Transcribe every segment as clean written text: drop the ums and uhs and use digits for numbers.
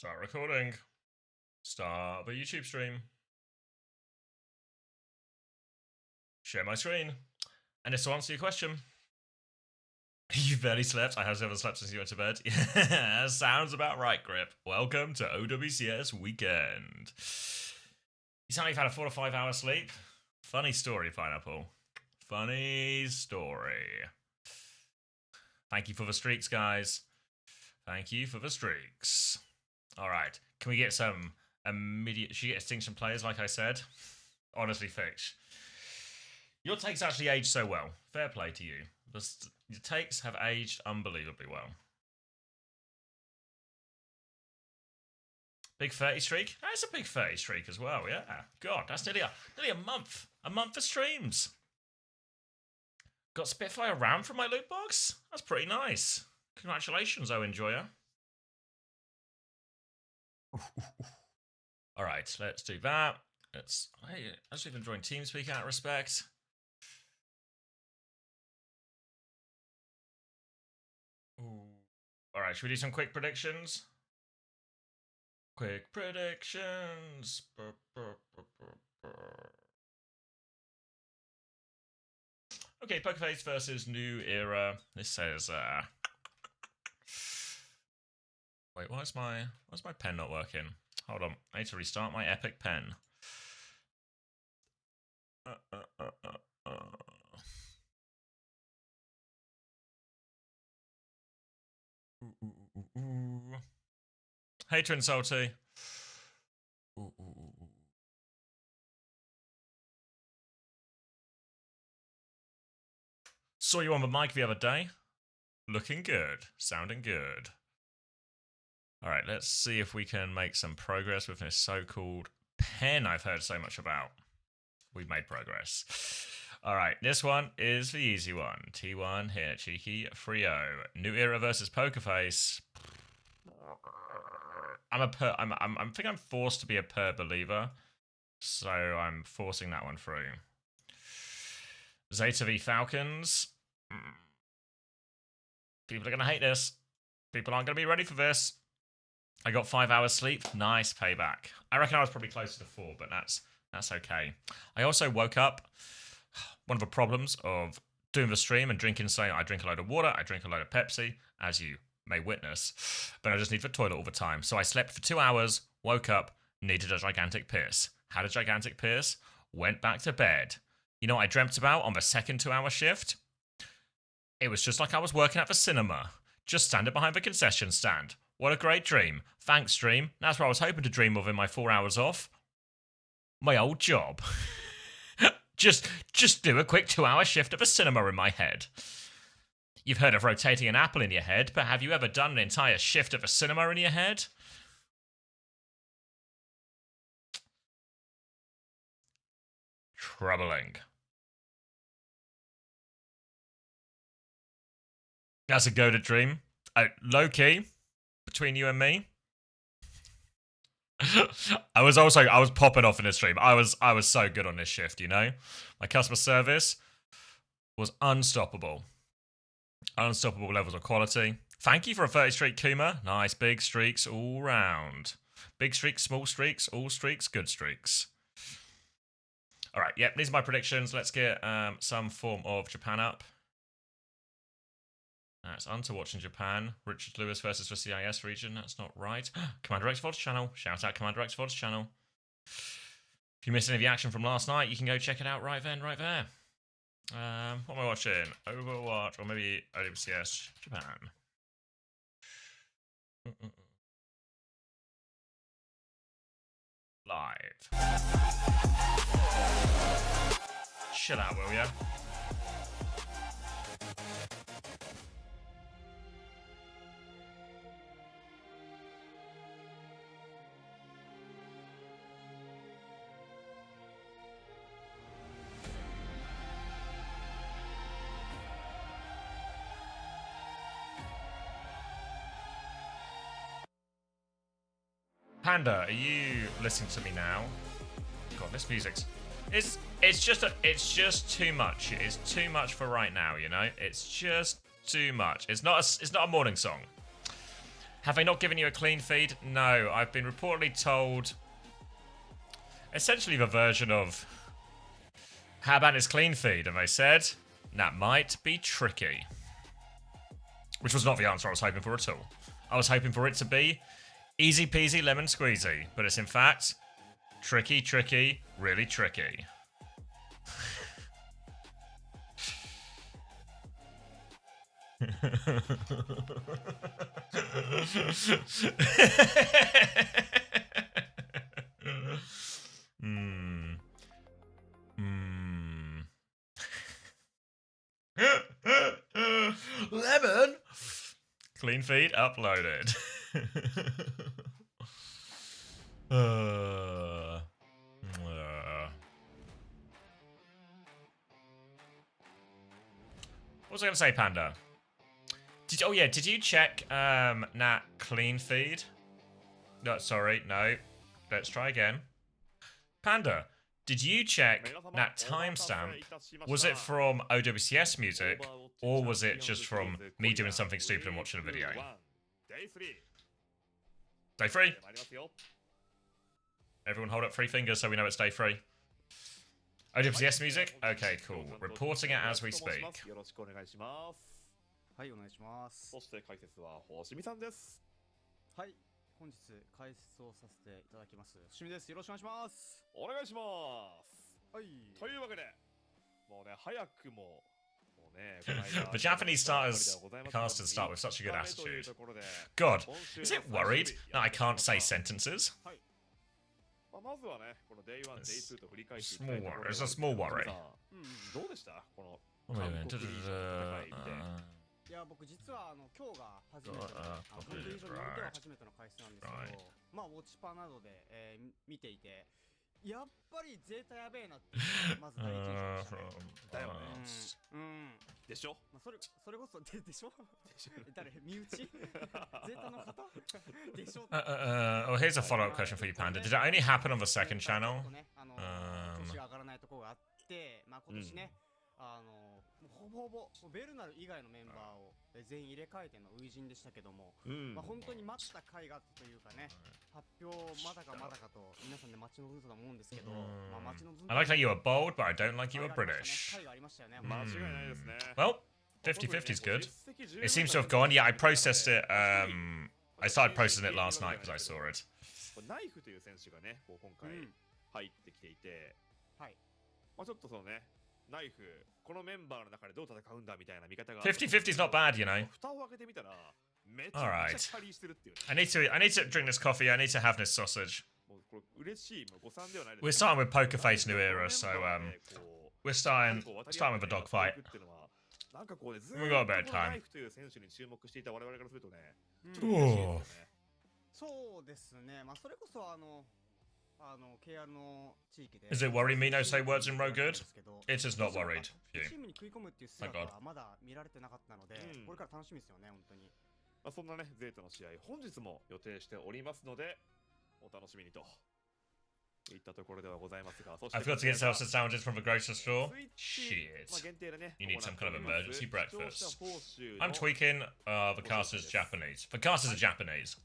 Start recording. Start the YouTube stream. Share my screen. And this will answer your question. You barely slept? I have never slept since you went to bed. Yeah, sounds about right, Grip. Welcome to OWCS weekend. You sound like you've had a 4 to 5 hour sleep. Funny story, Pineapple. Funny story. Thank you for the streaks, guys. Thank you for the streaks. Alright, can we get some immediate... Should you get Extinction players, like I said? Honestly, Fix. Your takes actually aged so well. Fair play to you. Your takes have aged unbelievably well. Big 30 streak? That's a big 30 streak as well, yeah. God, that's nearly a month. A month of streams. Got Spitfire round from my loot box? That's pretty nice. Congratulations, O Enjoyer. Alright, let's do that. Hey, actually been enjoying TeamSpeak out of respect. Alright, should we do some quick predictions? Quick predictions. Okay, Pokerface versus New Era. This says, wait, why's my pen not working? Hold on, I need to restart my Epic pen. Hey, Twin Salty. Saw you on the mic the other day. Looking good. Sounding good. Alright, let's see if we can make some progress with this so-called pen I've heard so much about. We've made progress. Alright, this one is the easy one. T1 here, cheeky, Frio. New Era versus Pokerface. I think I'm forced to be a per believer, so I'm forcing that one through. Zeta v Falcons. People are gonna hate this. People aren't gonna be ready for this. I got 5 hours sleep. Nice payback. I reckon I was probably closer to 4, but that's okay. I also woke up. One of the problems of doing the stream and drinking, say, I drink a load of water, I drink a load of Pepsi, as you may witness, but I just need the toilet all the time. So I slept for 2 hours, woke up, needed a gigantic piss. Had a gigantic piss, went back to bed. You know what I dreamt about on the second 2 hour shift? It was just like I was working at the cinema, just standing behind the concession stand. What a great dream. Thanks, dream. That's what I was hoping to dream of in my 4 hours off. My old job. Just do a quick 2 hour shift of a cinema in my head. You've heard of rotating an apple in your head, but have you ever done an entire shift of a cinema in your head? Troubling. That's a goated dream. Low key, between you and me. I was popping off in this stream. I was so good on this shift, you know? My customer service was unstoppable. Unstoppable levels of quality. Thank you for a 30 streak Kuma. Nice big streaks all round. Big streaks, small streaks, all streaks, good streaks. Alright, yep, these are my predictions. Let's get some form of Japan up. That's Unterwatch in Japan. Richard Lewis versus the CIS region. That's not right. CommanderX VOD's channel. Shout out CommanderX VOD's channel. If you missed any of the action from last night, you can go check it out right then, right there. What am I watching? Overwatch, or maybe OWCS Japan. Live. Chill out, will ya? Panda, are you listening to me now? God, this music's it's just too much. It's too much for right now, you know? It's just too much. It's not a morning song. Have they not given you a clean feed? No, I've been reportedly told essentially the version of how about his clean feed, and they said that might be tricky. Which was not the answer I was hoping for at all. I was hoping for it to be easy peasy lemon squeezy, but it's in fact tricky, tricky, really tricky. Lemon. Clean feed uploaded. What was I going to say, Panda? Did you check Nat clean feed? No, sorry, no. Let's try again. Panda, did you check that timestamp? Was it from OWCS music, or was it just from me doing something stupid and watching a video? Day 3. Everyone hold up 3 fingers so we know it's day 3. OWCS music? Okay, cool. Reporting it as we speak. はい、お願いします。そして解説は星見さんです。はい、本日解説をさせていただきます。星見です。よろしくお願いします。お願いします。はい。というわけで、もうね、早くも、The Japanese casters start with such a good attitude. God, is it worried that I can't say sentences? It's a small worry. どうでしたこの韓国リージョンの戦い見て。いや僕実は今日が初めての韓国リージョンにおいては初めての解説なんですけど、まあウォッチパなどで、見ていてやっぱりゼータやべえなってまず第一印象でしたね。だよね。でしょ。まあそれこそでしょ。誰身内？ゼータの方？でしょ。Oh, here's a follow-up question for you, Panda. Did it only happen on the second channel? 年が上がらないところがあって、まあ今年ね。ほぼほぼベルナル以外のメンバーを全員入れ替えての初陣でしたけども、まあ本当に待った回があったというかね、発表まだかまだかと皆さんで待ち望んでたと思うんですけど、まあ待ち望んで I like that you are bold, but I don't like you are British. 回がありましたよね。間違いないですね。Well, 50-50 is good. It seems to have gone. Yeah, I processed it. I started processing it last night because I saw it. ナイフという選手がね、こう今回入ってきていて、はい。まあちょっとそのね。ナイフこのメンバーの中でどう戦うんだみたいな見方が 50-50 is not bad, you know. 蓋を開けてみたらめちゃくちゃキャリーしてるっていうね。I need to drink this coffee. I need to have this sausage. もうこれ嬉しい誤算ではないです。We're starting with Poker Face New Era, so we're starting with a dog fight. なんかこうねずっと We got a bad time. ナイフという選手に注目していた我々からするとね。そうですね。まあそれこそIs it worry me no say words in row good? It is not worried. You. チームに食い込むっていう姿はまだ見られてなかったので、これから楽しみですよね本当に。まあそんなねゼータの試合本日も予定しておりますのでお楽しみにといったところではございますが、I forgot to get sausage sandwiches from the grocery store. Shit. You need some kind of emergency breakfast. I'm tweaking. The cast is Japanese. The cast is Japanese.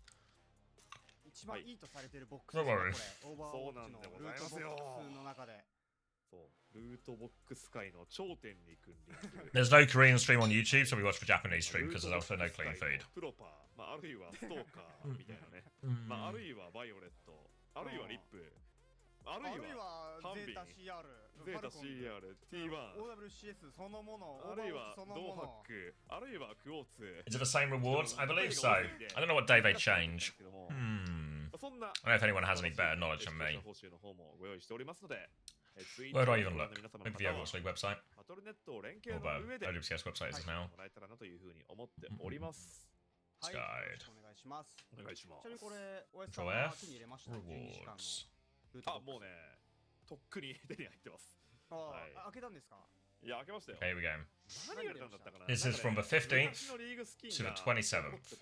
一番いいとされているボックス Don't worry. そうなんでございますよ。の中でそうルートボックス界の頂点に君臨。There's no Korean stream on YouTube, so we watch the Japanese stream because there's also no clean feed. プロパー、まああるいはストーカーみたいなね。まああるいはバイオレット、あるいはリップ、あるいはゼータ CR、ゼータ CR、T1、OWCS そのもの、あるいはドーハック、あるいはクオーツ。Is it the same rewards? I believe so. I don't know what day they change. I don't know if anyone has any better knowledge than me. Where do I even look? Maybe the Overwatch League website? Although, OWCS website is now. Guide. Control F. Rewards. あ、もうね、とっくに手に入ってます。開けたんですか？いや、開けましたよ。Here we go. 何が出たんだったかな。 This is from the 15th to the 27th.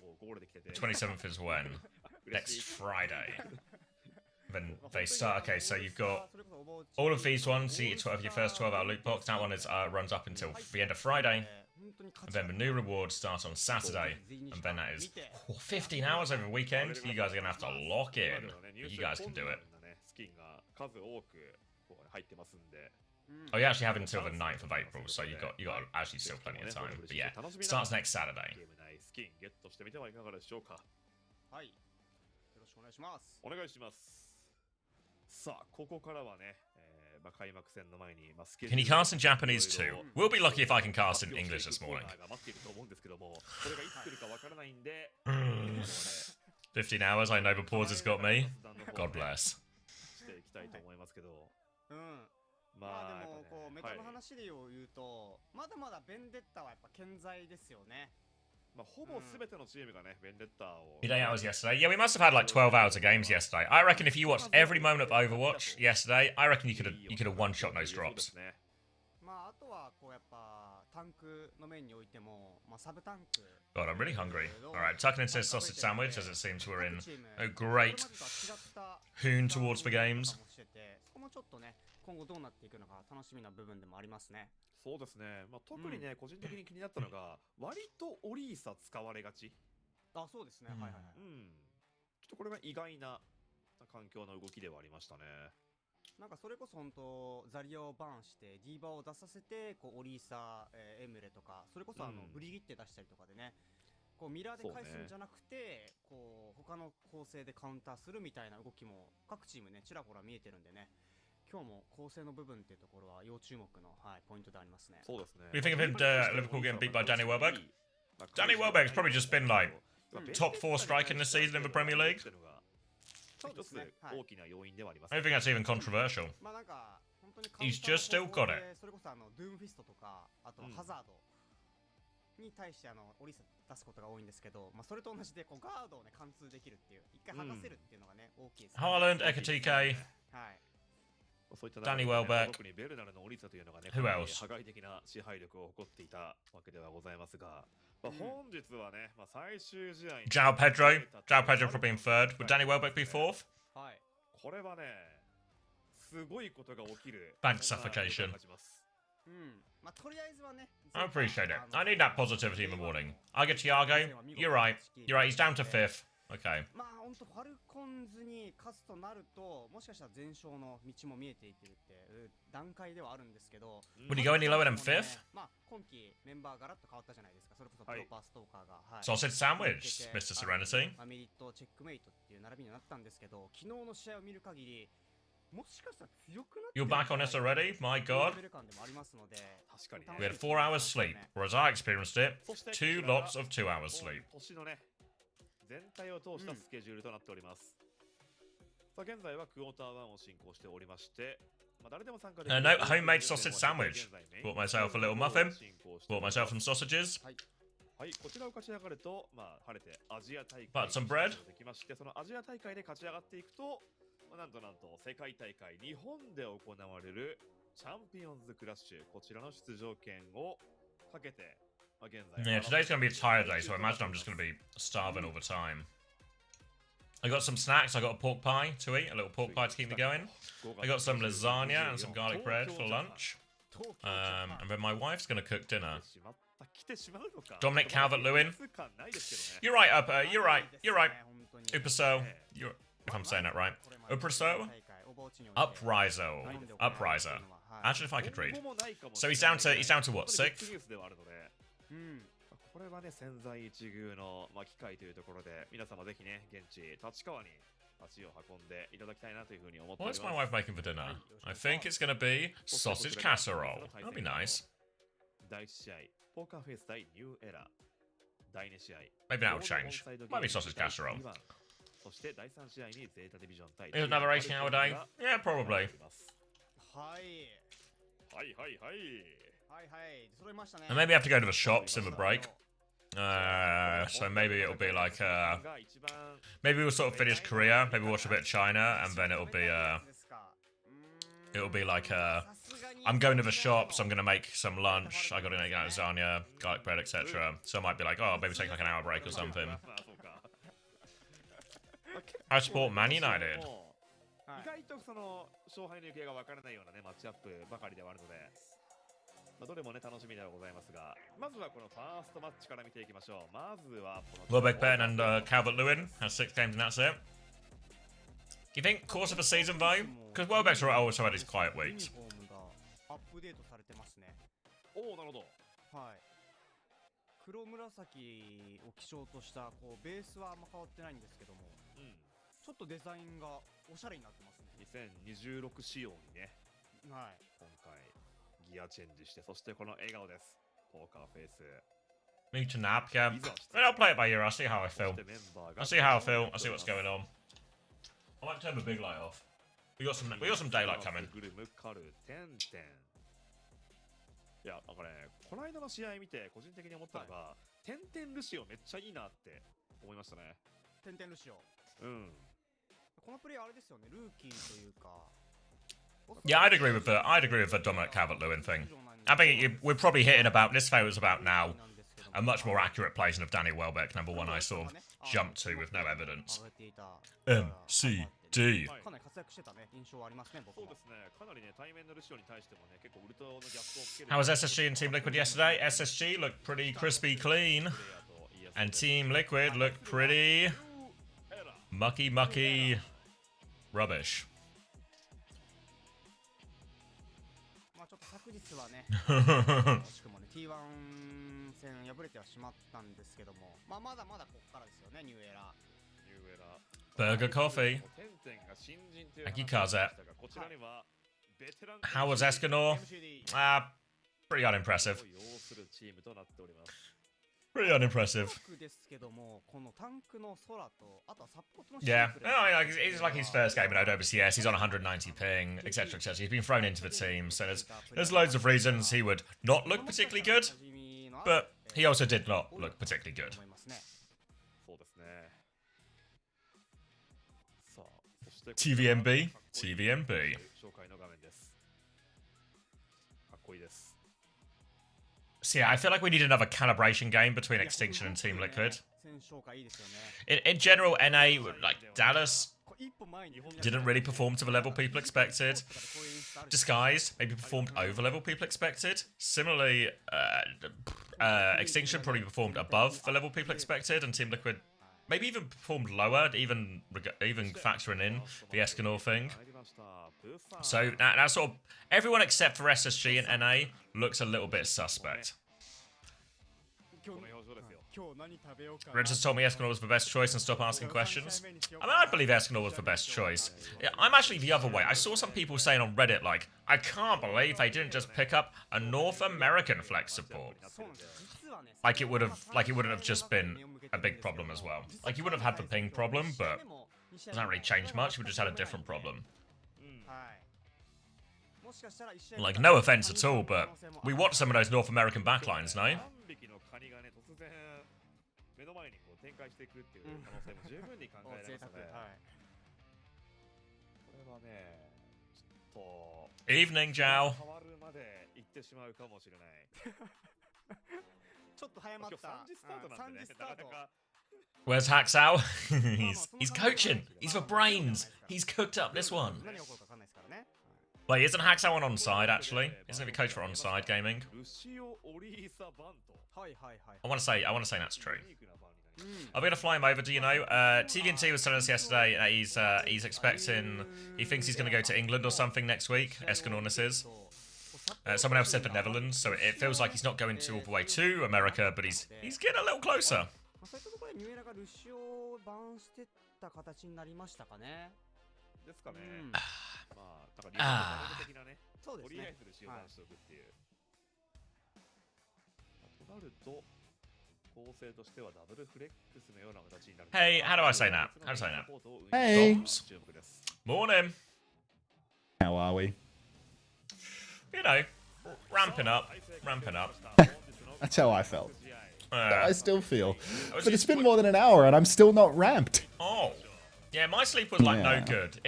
The 27th is when? Next Friday. Then they start. Okay, so you've got all of these ones. See, it's your first 12-hour loot box. That one is runs up until the end of Friday. And then the new rewards start on Saturday, and then that is 15 hours over the weekend. You guys are gonna have to lock in. But you guys can do it. Oh, you actually have until the 9th of April, so you got actually still plenty of time. But yeah, starts next Saturday. はい。よろしくお願いします。お願いします。さあ、ここからはね、開幕戦の前に、Can you cast in Japanese too? We'll be lucky if I can cast in English this morning. 15 hours, I know the pause has got me. God bless. していきたいと思いますけど。うん。まあでもこうメタの話で言うと、まだまだベンデッタはやっぱ健在ですよね。ほぼ全てのチームがね、ベンデッタを。8 hours yesterday. Yeah, we must have had like 12 hours of games yesterday. I reckon if you watched every moment of Overwatch yesterday, I reckon you could have one shot those drops. まああとはこうやっぱタンクの面においても、まあサブタンク。God, I'm really hungry. All right, tucking into this sausage sandwich as it seems we're in a great hoon towards the games. そこもちょっとね、今後どうなっていくのか楽しみな部分でもありますね。そうですね。特にね、個人的に気になったのが、割とオリーサ使われがち。あ、そうですね。はいはいはい。ちょっとこれが意外な環境の動きではありましたね。なんかそれこそ本当ザリアをバーンしてディーバーを出させてこうオリーサ、エムレとかそれこそブリギって出したりとかでね、こうミラーで返すんじゃなくて、こう他の構成でカウンターするみたいな動きも各チームねちらほら見えてるんでね。今日も構成の部分っていうところは要注目の、はい、ポイントでありますね。そうですね。You think of him, Liverpool getting beat by Danny Welbeck? Danny Welbeck's probably just been like top 4 striker in the season in the Premier League. 一つ大きな要因ではあります。I don't think that's even controversial. まあなんか本当に He's just still got it. それこそドゥームフィストとかあとハザードに対してオリーサ出すことが多いんですけど、まあそれと同じでこうガードをね貫通できるっていう一回剥がせるっていうのがね大きいです。Haaland, Ekatike. はい。Danny Welbeck. Who else? 破壊的な支配力を誇っていたわけではございますが、本日はね、最終試合 João Pedro probably in third. Would Danny Welbeck be fourth? はい。これはね、すごいことが起きる。Bank suffocation. まあとりあえずはね。I appreciate it. I need that positivity in the morning. I get Thiago. You're right. You're right. He's down to fifth. Okay. まあ本当ファルコンズに勝つとなるともしかしたら全勝の道も見えていってるって段階ではあるんですけど。Would he go any lower than fifth? まあ今季メンバーガラッと変わったじゃないですか。それこそプロパーストーカーが。Sausage sandwich, Mr. Serenity. メリットチェックメイトっていう並びになったんですけど、昨日の試合を見る限り。もしかしたら強くなって You're back on this already? My God. We had 4 hours sleep, whereas I experienced it 2 lots of 2 hours sleep. 全体を通したスケジュールとなっております。さあ現在はクォーター1を進行しておりまして、誰でも参加できる。No, homemade sausage sandwich. Bought myself a little muffin. Bought myself some sausages. はい、こちらを勝ち上がると、晴れてアジア大会 But some bread. できまして、そのアジア大会で勝ち上がっていくと、なんと世界大会日本で行われるチャンピオンズクラッシュこちらの出場権をかけて、現在 Yeah, today's gonna be a tired day, so I imagine I'm just gonna be starving all the time. I got some snacks. I got a pork pie to eat, a little pork pie to keep me going. I got some lasagna and some garlic bread for lunch. And then my wife's gonna cook dinner. Dominic Calvert-Lewin. You're right, Upper. You're right. You're right. Upaso. You're, if I'm saying that right. Upraso? Upriso. Upriser. Imagine if I could read. So he's down to what, 6th? これはね、千載一遇の機会というところで、皆様ぜひね、現地立川に足を運んでいただきたいなというふうに思っております。What's my wife making for dinner? I think it's gonna be sausage casserole. That'll be nice. 第1試合、ポーカーフェイス対ニューエラー。第2試合、 Maybe that'll change. Might be sausage casserole. そして第3試合にゼータディビジョン対 Is another 18-hour day? Yeah, probably. はい。はいはいはい。はいはい。揃いましたね。And maybe I have to go to the shops in the break. So maybe it'll be like maybe we'll sort of finish Korea, maybe watch a bit of China, and then it'll be like I'm going to the shops, I'm gonna make some lunch, I gotta make lasagna, garlic bread, etc. So I might be like, oh, maybe take like an hour break or something. I support Man United. 意外とその勝敗の行方が分からないようなねマッチアップばかりではあるので、どれもね、楽しみではございますが、まずはこのファーストマッチから見ていきましょう。まずはこの Welbeck Ben and Calvert-Lewin has 6 games and that's it. Do you think course of the season though? Because Welbeck's also had his quiet ユニ weeks. フォームがアップデートされてますね。おお、なるほど。はい。黒紫を基調としたこうベースはあんま変わってないんですけども、うん。ちょっとデザインがおしゃれになってますね。2026仕様にね、はい。今回ギアチェンジして、そしてこの笑顔です。ポーカーフェイス。 Me to nap, yeah. And I'll play it by ear, I'll see how I feel. I'll see how I feel, I'll see what's going on. I might turn the big light off. We got some daylight coming. グルムカルテンテン。いや、なんかね、この間の試合見て個人的に思ったのが、テンテンルシオめっちゃいいなって思いましたね。テンテンルシオ。うん。このプレイあれですよね、ルーキーというか。Yeah, I'd agree with the Dominic Calvert-Lewin thing. I think we're probably hitting about, this feels about now, a much more accurate placing of Danny Welbeck, number one I sort of jumped to with no evidence. MCD. かなり活躍してたね、印象はありますね、僕も。そうですね、かなりね、対面のルシオに対してもね、結構ウルトラのギャップをつける。 How was SSG and Team Liquid yesterday? SSG looked pretty crispy clean, and Team Liquid looked pretty mucky rubbish. まあちょっと昨日はね、惜しくもね、T1 戦敗れてはしまったんですけども、まあまだまだここからですよね、ニューエラ。 Burger Coffee. Aki Kaze. How was Escanor? Pretty unimpressive. Pretty unimpressive. Yeah, it's like his first game in OWCS. He's on 190 ping, etc., etc. He's been thrown into the team, so there's loads of reasons he would not look particularly good, but he also did not look particularly good. TVMB. TVMB. So yeah, I feel like we need another calibration game between Extinction and Team Liquid. In general, NA, like Dallas, didn't really perform to the level people expected. Disguise maybe performed over level people expected. Similarly, Extinction probably performed above the level people expected, and Team Liquid maybe even performed lower, even factoring in the Escanor thing. So that sort of everyone except for SSG and NA looks a little bit suspect. Red just told me Escanor was the best choice and stop asking questions. I mean, I believe Escanor was the best choice. Yeah, I'm actually the other way. I saw some people saying on Reddit, like, I can't believe they didn't just pick up a North American flex support. Like it wouldn't have just been a big problem as well. Like he would have had the ping problem, but it doesn't really change much. We just had a different problem. Like no offense at all, but we watched some of those North American backlines, no? Evening, Zhao. Where's Haxow? he's coaching. He's for brains. He's cooked up this one. Wait, isn't Haxow on onside actually? Isn't he coach for onside gaming? I want to say that's true. Are we gonna fly him over? Do you know? TVNT was telling us yesterday that he's expecting. He thinks he's gonna go to England or something next week. Escanornis is. Someone else said the Netherlands, so it feels like he's not going all the way to America, but he's getting a little closer. Hey, how do I say that? How do I say that? Hey. Doms. Morning. How are we? You know, ramping up. That's how I felt. I still feel. But it's been just- more than an hour and I'm still not ramped. Oh. Yeah, my sleep was like no Yeah. good.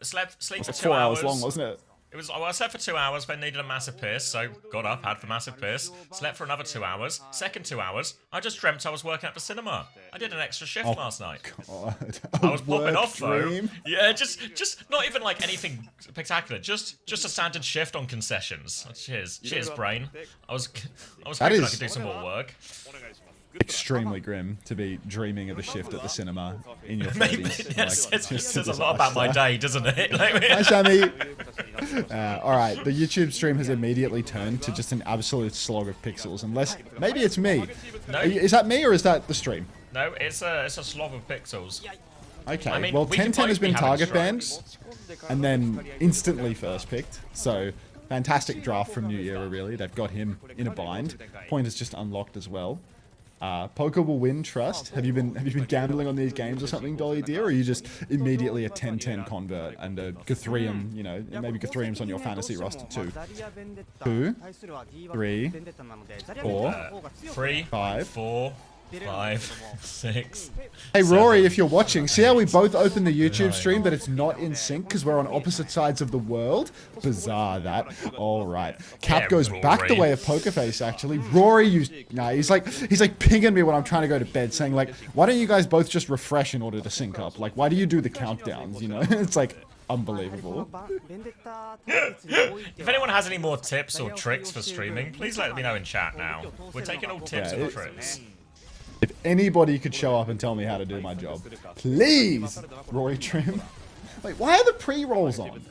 Sleep It was for like 2 4 hours. hours long, wasn't it? It was. Well, I slept for 2 hours, then needed a massive piss, so got up, had the massive piss, slept for another 2 hours. Second 2 hours, I just dreamt I was working at the cinema. I did an extra shift last night. God. I was popping off dream? though. Yeah, just not even like anything spectacular. Just a standard shift on concessions. Cheers, brain. I was hoping I could do some more work. Extremely grim to be dreaming of a shift at the cinema in your 30s. Maybe, yes, it says a lot about my day, doesn't it? Hi, Sammy. Alright, the YouTube stream has immediately turned to just an absolute slog of pixels. Unless, maybe it's me. No. Is that me or is that the stream? No, it's a slog of pixels. Okay, I mean, well, we could 1010 has both be been having target banned, strokes. and then instantly first picked. So, fantastic draft from New Era, really. They've got him in a bind. Point is just unlocked as well. Poker will win, trust. Have you been gambling on these games or something, Dolly dear, or are you just immediately a 10-10 convert and a Guthrium, you know, maybe Guthrium's on your fantasy roster too. 2, 3, 4, 3, 5, 4, 5, 6. Hey Rory, if you're watching, see how we both open the YouTube stream, but it's not in sync because we're on opposite sides of the world? Bizarre that. Alright. Cap Yeah, goes back the Rory. way of Pokerface, actually. Rory, he's like pinging me when I'm trying to go to bed, saying like, why don't you guys both just refresh in order to sync up? Like, why do you do the countdowns, you know? It's like, unbelievable. If anyone has any more tips or tricks for streaming, please let me know in chat now. We're taking all tips and tricks. If anybody could show up and tell me how to do my job, please, Rory Trim. Wait, why are the pre-rolls on?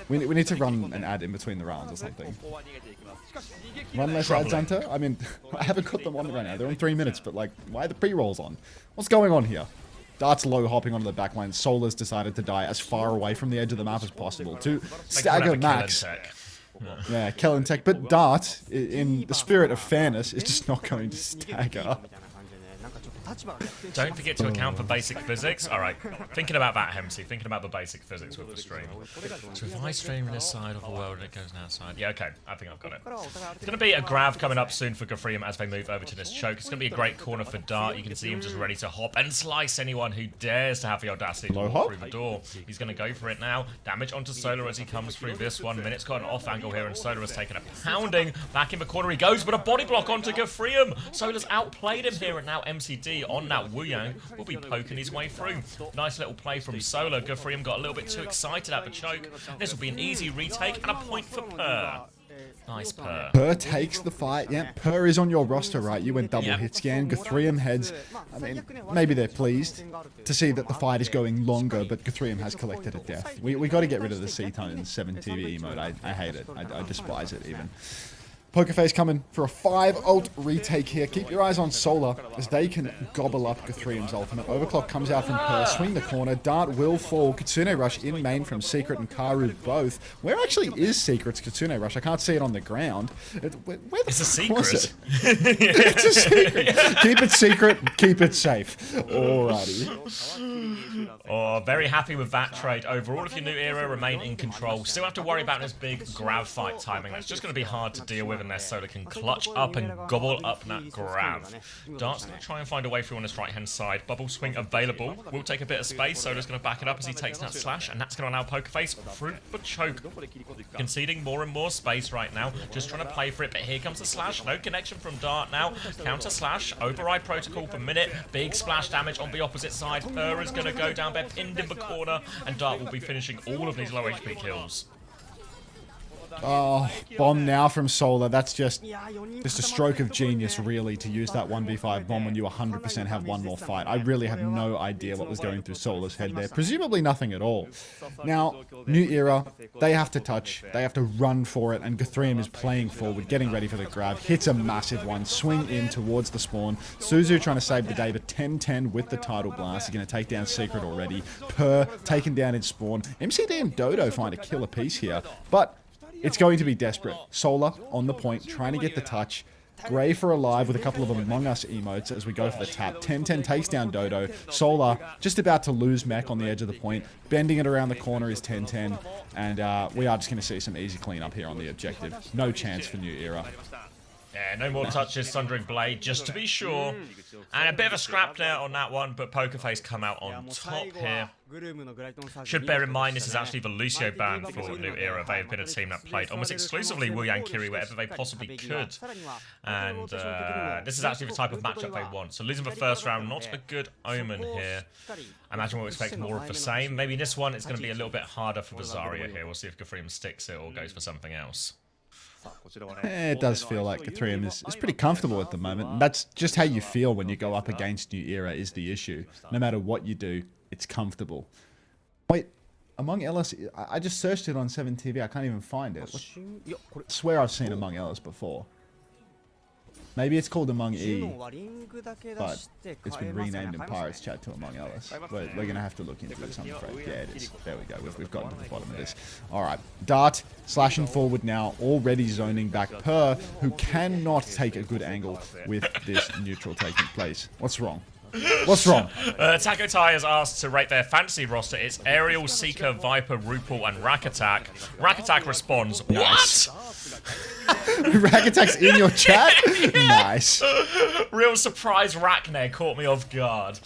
we need to run an ad in between the rounds or something. Run less ads, Hunter? I mean, I haven't got them on right now. They're in 3 minutes, but like, why are the pre-rolls on? What's going on here? Dart's low hopping onto the backline. Solar's decided to die as far away from the edge of the map as possible to stagger Max. Yeah, Kellen Tech. But Dart, in the spirit of fairness, is just not going to stagger. Don't forget to account for basic physics. Alright, thinking about that, Hemsy. Thinking about the basic physics with the stream. So if I stream in this side of the world and it goes outside. Yeah, okay. I think I've got it. It's going to be a grab coming up soon for Guthrium as they move over to this choke. It's going to be a great corner for Dart. You can see him just ready to hop and slice anyone who dares to have the audacity to walk through the door. He's going to go for it now. Damage onto Solar as he comes through this one. Minute's got an off angle here and Solar has taken a pounding. Back in the corner he goes, but a body block onto Guthrium. Solar's outplayed him here and now MCD on that Wu Yang will be poking his way through. Nice little play from Solar. Guthrium got a little bit too excited at the choke. This will be an easy retake and a point for Purr. Nice Purr. Purr takes the fight. Yeah, Purr is on your roster, right? You went double hit scan. Guthrium heads. I mean, maybe they're pleased to see that the fight is going longer, but Guthrium has collected a death. We got to get rid of the C-Tone 7 TV emote. I hate it. I despise it even. Pokerface coming for a 5-ult retake here. Keep your eyes on Solar as they can gobble up Guthrium's ultimate. Overclock comes out from Purr, swing the corner. Dart will fall. Kitsune Rush in main from Secret and Karu both. Where actually is Secret's Kitsune Rush? I can't see it on the ground. Where the It's a fuck was secret. it? It's a secret. Keep it secret. Keep it safe. Alrighty. Oh, very happy with that trade. Overall, if your new era remain in control, still have to worry about this big grab fight timing. That's just going to be hard to deal with unless Solar can clutch up and gobble up that grab. Dart's going to try and find a way through on this right-hand side. Bubble swing available. Will take a bit of space. Solar's going to back it up as he takes that slash, and that's going to allow Pokerface through the choke. Conceding more and more space right now. Just trying to play for it, but here comes the slash. No connection from Dart now. Counter slash. Override protocol for Minute. Big splash damage on the opposite side. Purr is going to go down. They're pinned in the corner, and Dart will be finishing all of these low HP kills. Oh, bomb now from Solar. That's just a stroke of genius, really, to use that 1v5 bomb when you 100% have one more fight. I really have no idea what was going through Solar's head there. Presumably nothing at all. Now, new era, they have to touch. They have to run for it, and Guthrium is playing forward, getting ready for the grab. Hits a massive one. Swing in towards the spawn. Suzu trying to save the day, but 10-10 with the Tidal Blast. He's going to take down Secret already. Purr taken down in spawn. MCD and Dodo find a killer piece here, but it's going to be desperate. Solar on the point, trying to get the touch. Grey for alive with a couple of Among Us emotes as we go for the tap. 10-10 takes down Dodo. Solar just about to lose mech on the edge of the point. Bending it around the corner is 10-10. And we are just going to see some easy cleanup here on the objective. No chance for new era. Yeah, no more touches, Thundering Blade, just to be sure. And a bit of a scrap there on that one, but Pokerface come out on top here. Should bear in mind this is actually the Lucio ban for New Era. They have been a team that played almost exclusively Wu Yang Kiri wherever they possibly could. And this is actually the type of matchup they want. So losing the first round, not a good omen here. I imagine we'll expect more of the same. Maybe this one is going to be a little bit harder for the Zarya here. We'll see if Gafreem sticks it or goes for something else. It does feel like Gafreem is pretty comfortable at the moment. And that's just how you feel when you go up against New Era is the issue. No matter what you do, it's comfortable. Wait, Among Ellis, I just searched it on 7TV. I can't even find it. I swear I've seen Among Ellis before. Maybe it's called Among E, but it's been renamed in Pirates Chat to Among Ellis. We're going to have to look into this, I'm afraid. Yeah, it is. There we go. We've gotten to the bottom of this. All right. Dart slashing forward now, already zoning back Per, who cannot take a good angle with this neutral taking place. What's wrong? What's wrong? Taco Tai is asked to rate their fantasy roster. It's Aerial, Seeker, Viper, Rupal, and Rack Attack. Rack Attack responds, nice. What? Rack Attack's in your chat? Nice. Real surprise Rackner caught me off guard.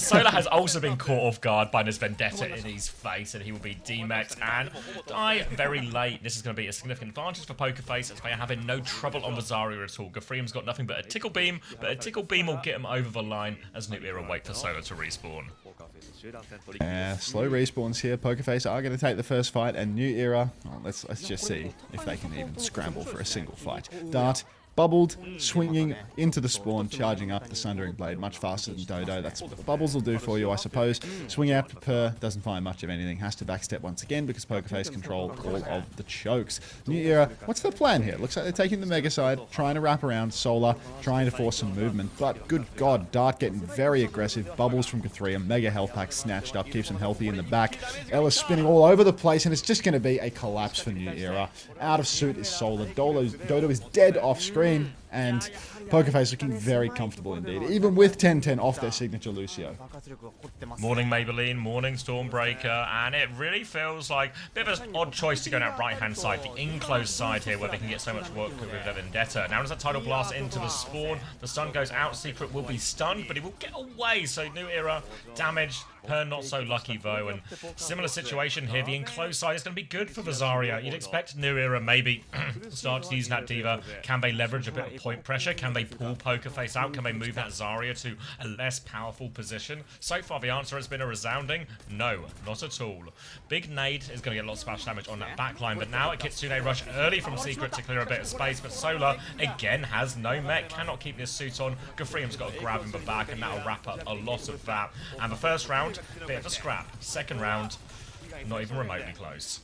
Solar has also been caught off guard by this Vendetta in his face, and he will be demeched and die very late. This is going to be a significant advantage for Pokerface, as they are having no trouble on the Zarya at all. Gafreem's got nothing but a Tickle Beam, but a Tickle Beam will get him over the line as New Era wait for Solar to respawn. Slow respawns here. Pokerface are going to take the first fight, and New Era, well, let's just see if they can even scramble for a single fight. Dart bubbled, swinging into the spawn, charging up the Sundering Blade much faster than Dodo. That's what the bubbles will do for you, I suppose. Swing out to Per, doesn't find much of anything, has to backstep once again because Pokerface controlled all of the chokes. New Era, what's the plan here? Looks like they're taking the Mega side, trying to wrap around Solar, trying to force some movement, but good God, Dart getting very aggressive, bubbles from Guthrie, Mega health pack snatched up, keeps him healthy in the back. Ellis spinning all over the place, and it's just going to be a collapse for New Era. Out of suit is Solar. Dodo is dead off screen. And Pokerface looking very comfortable indeed, even with 10-10 off their signature Lucio. Morning Maybelline, morning Stormbreaker, and it really feels like a bit of an odd choice to go down right-hand side, the enclosed side here where they can get so much work with their Vendetta. Now does that Tidal Blast into the spawn, the stun goes out, Secret will be stunned, but he will get away, so New Era damaged. Per not so lucky though, and similar situation here. The enclosed side is going to be good for the Zarya. You'd expect New Era maybe start using that Diva. Can they leverage a bit of point pressure? Can they pull Pokerface out? Can they move that Zarya to a less powerful position? So far the answer has been a resounding no, not at all. Big Nade is going to get a lot of splash damage on that backline, but now it gets Kitsune Rush early from Secret to clear a bit of space, but Solar again has no mech, cannot keep this suit on. Gafreem's got to grab him the back, and that'll wrap up a lot of that. And the first round, bit of a scrap. Second round, not even remotely close.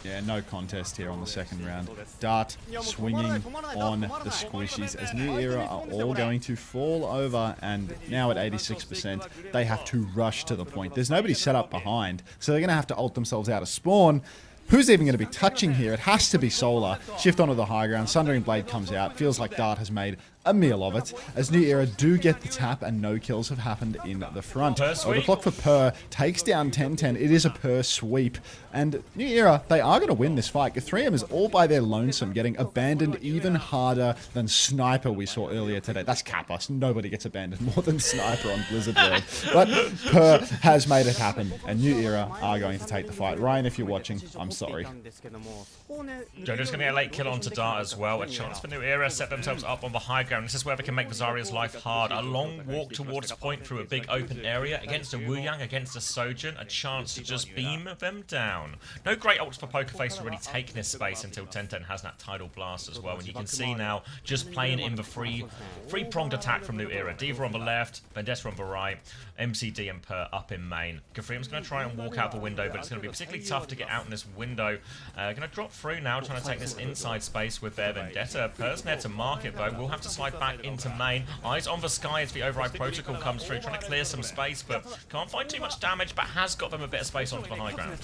Yeah, no contest here on the second round. Dart swinging on the squishies as New Era are all going to fall over, and now at 86%, they have to rush to the point. There's nobody set up behind, so they're going to have to ult themselves out of spawn. Who's even going to be touching here? It has to be Solar. Shift onto the high ground. Sundering Blade comes out. Feels like Dart has made a meal of it, as New Era do get the tap and no kills have happened in the front. Overclock for Per, takes down 10-10. It is a Per sweep, and New Era, they are going to win this fight. Guthrie is all by their lonesome, getting abandoned even harder than Sniper we saw earlier today. That's Kappa. Nobody gets abandoned more than Sniper on Blizzard World. But Per has made it happen, and New Era are going to take the fight. Ryan, if you're watching, I'm sorry. Jojo's going to get a late kill onto Dart as well. A chance for New Era, set themselves up on the high ground. This is where they can make the Zarya's life hard. A long walk towards point through a big open area against a Wu Yang, against a Sojourn. A chance to just beam them down. No great ults for Pokerface to really take this space until 10-10 has that Tidal Blast as well. And you can see now, just playing in the three-pronged attack from New Era. Diva on the left, Vendetta on the right, MCD and Per up in main. Gafreem's going to try and walk out the window, but it's going to be particularly tough to get out in this window. Going to drop through now, trying to take this inside space with their Vendetta. Per's there to mark it though. We'll have to slide back into main. Eyes on the sky as the override protocol comes through, trying to clear some space, but can't find too much damage, but has got them a bit of space onto the high ground.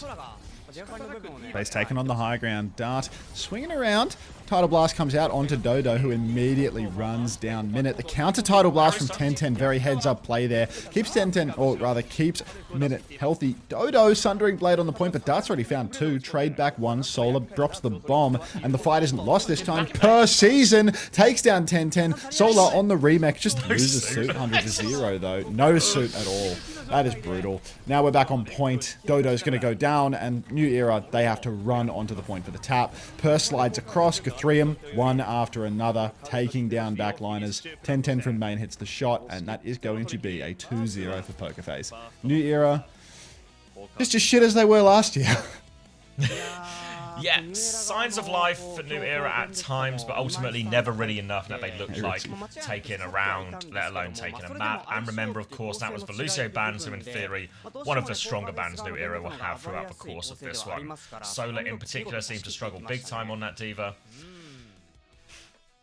He's taken on the high ground. Dart swinging around. Tidal Blast comes out onto Dodo, who immediately runs down Minute. The counter Tidal Blast from 10-10, very heads-up play there. Keeps 10-10, or rather keeps Minute healthy. Dodo, Sundering Blade on the point, but Dart's already found 2. Trade back 1. Solar drops the bomb, and the fight isn't lost this time. Per season takes down 10-10. Solar on the remake, just loses suit 100-0 though. No suit at all. That is brutal. Now we're back on point. Dodo's going to go down, and New Era, they have to run onto the point for the tap. Per slides across, Guthrium, one after another, taking down backliners. 10-10 from main hits the shot, and that is going to be a 2-0 for Pokerface. New Era, just as shit as they were last year. Yeah, signs of life for New Era at times, but ultimately never really enough that they looked like taking a round, let alone taking a map. And remember, of course, that was Velucio ban, so in theory, one of the stronger bans New Era will have throughout the course of this one. Solar in particular seemed to struggle big time on that Diva.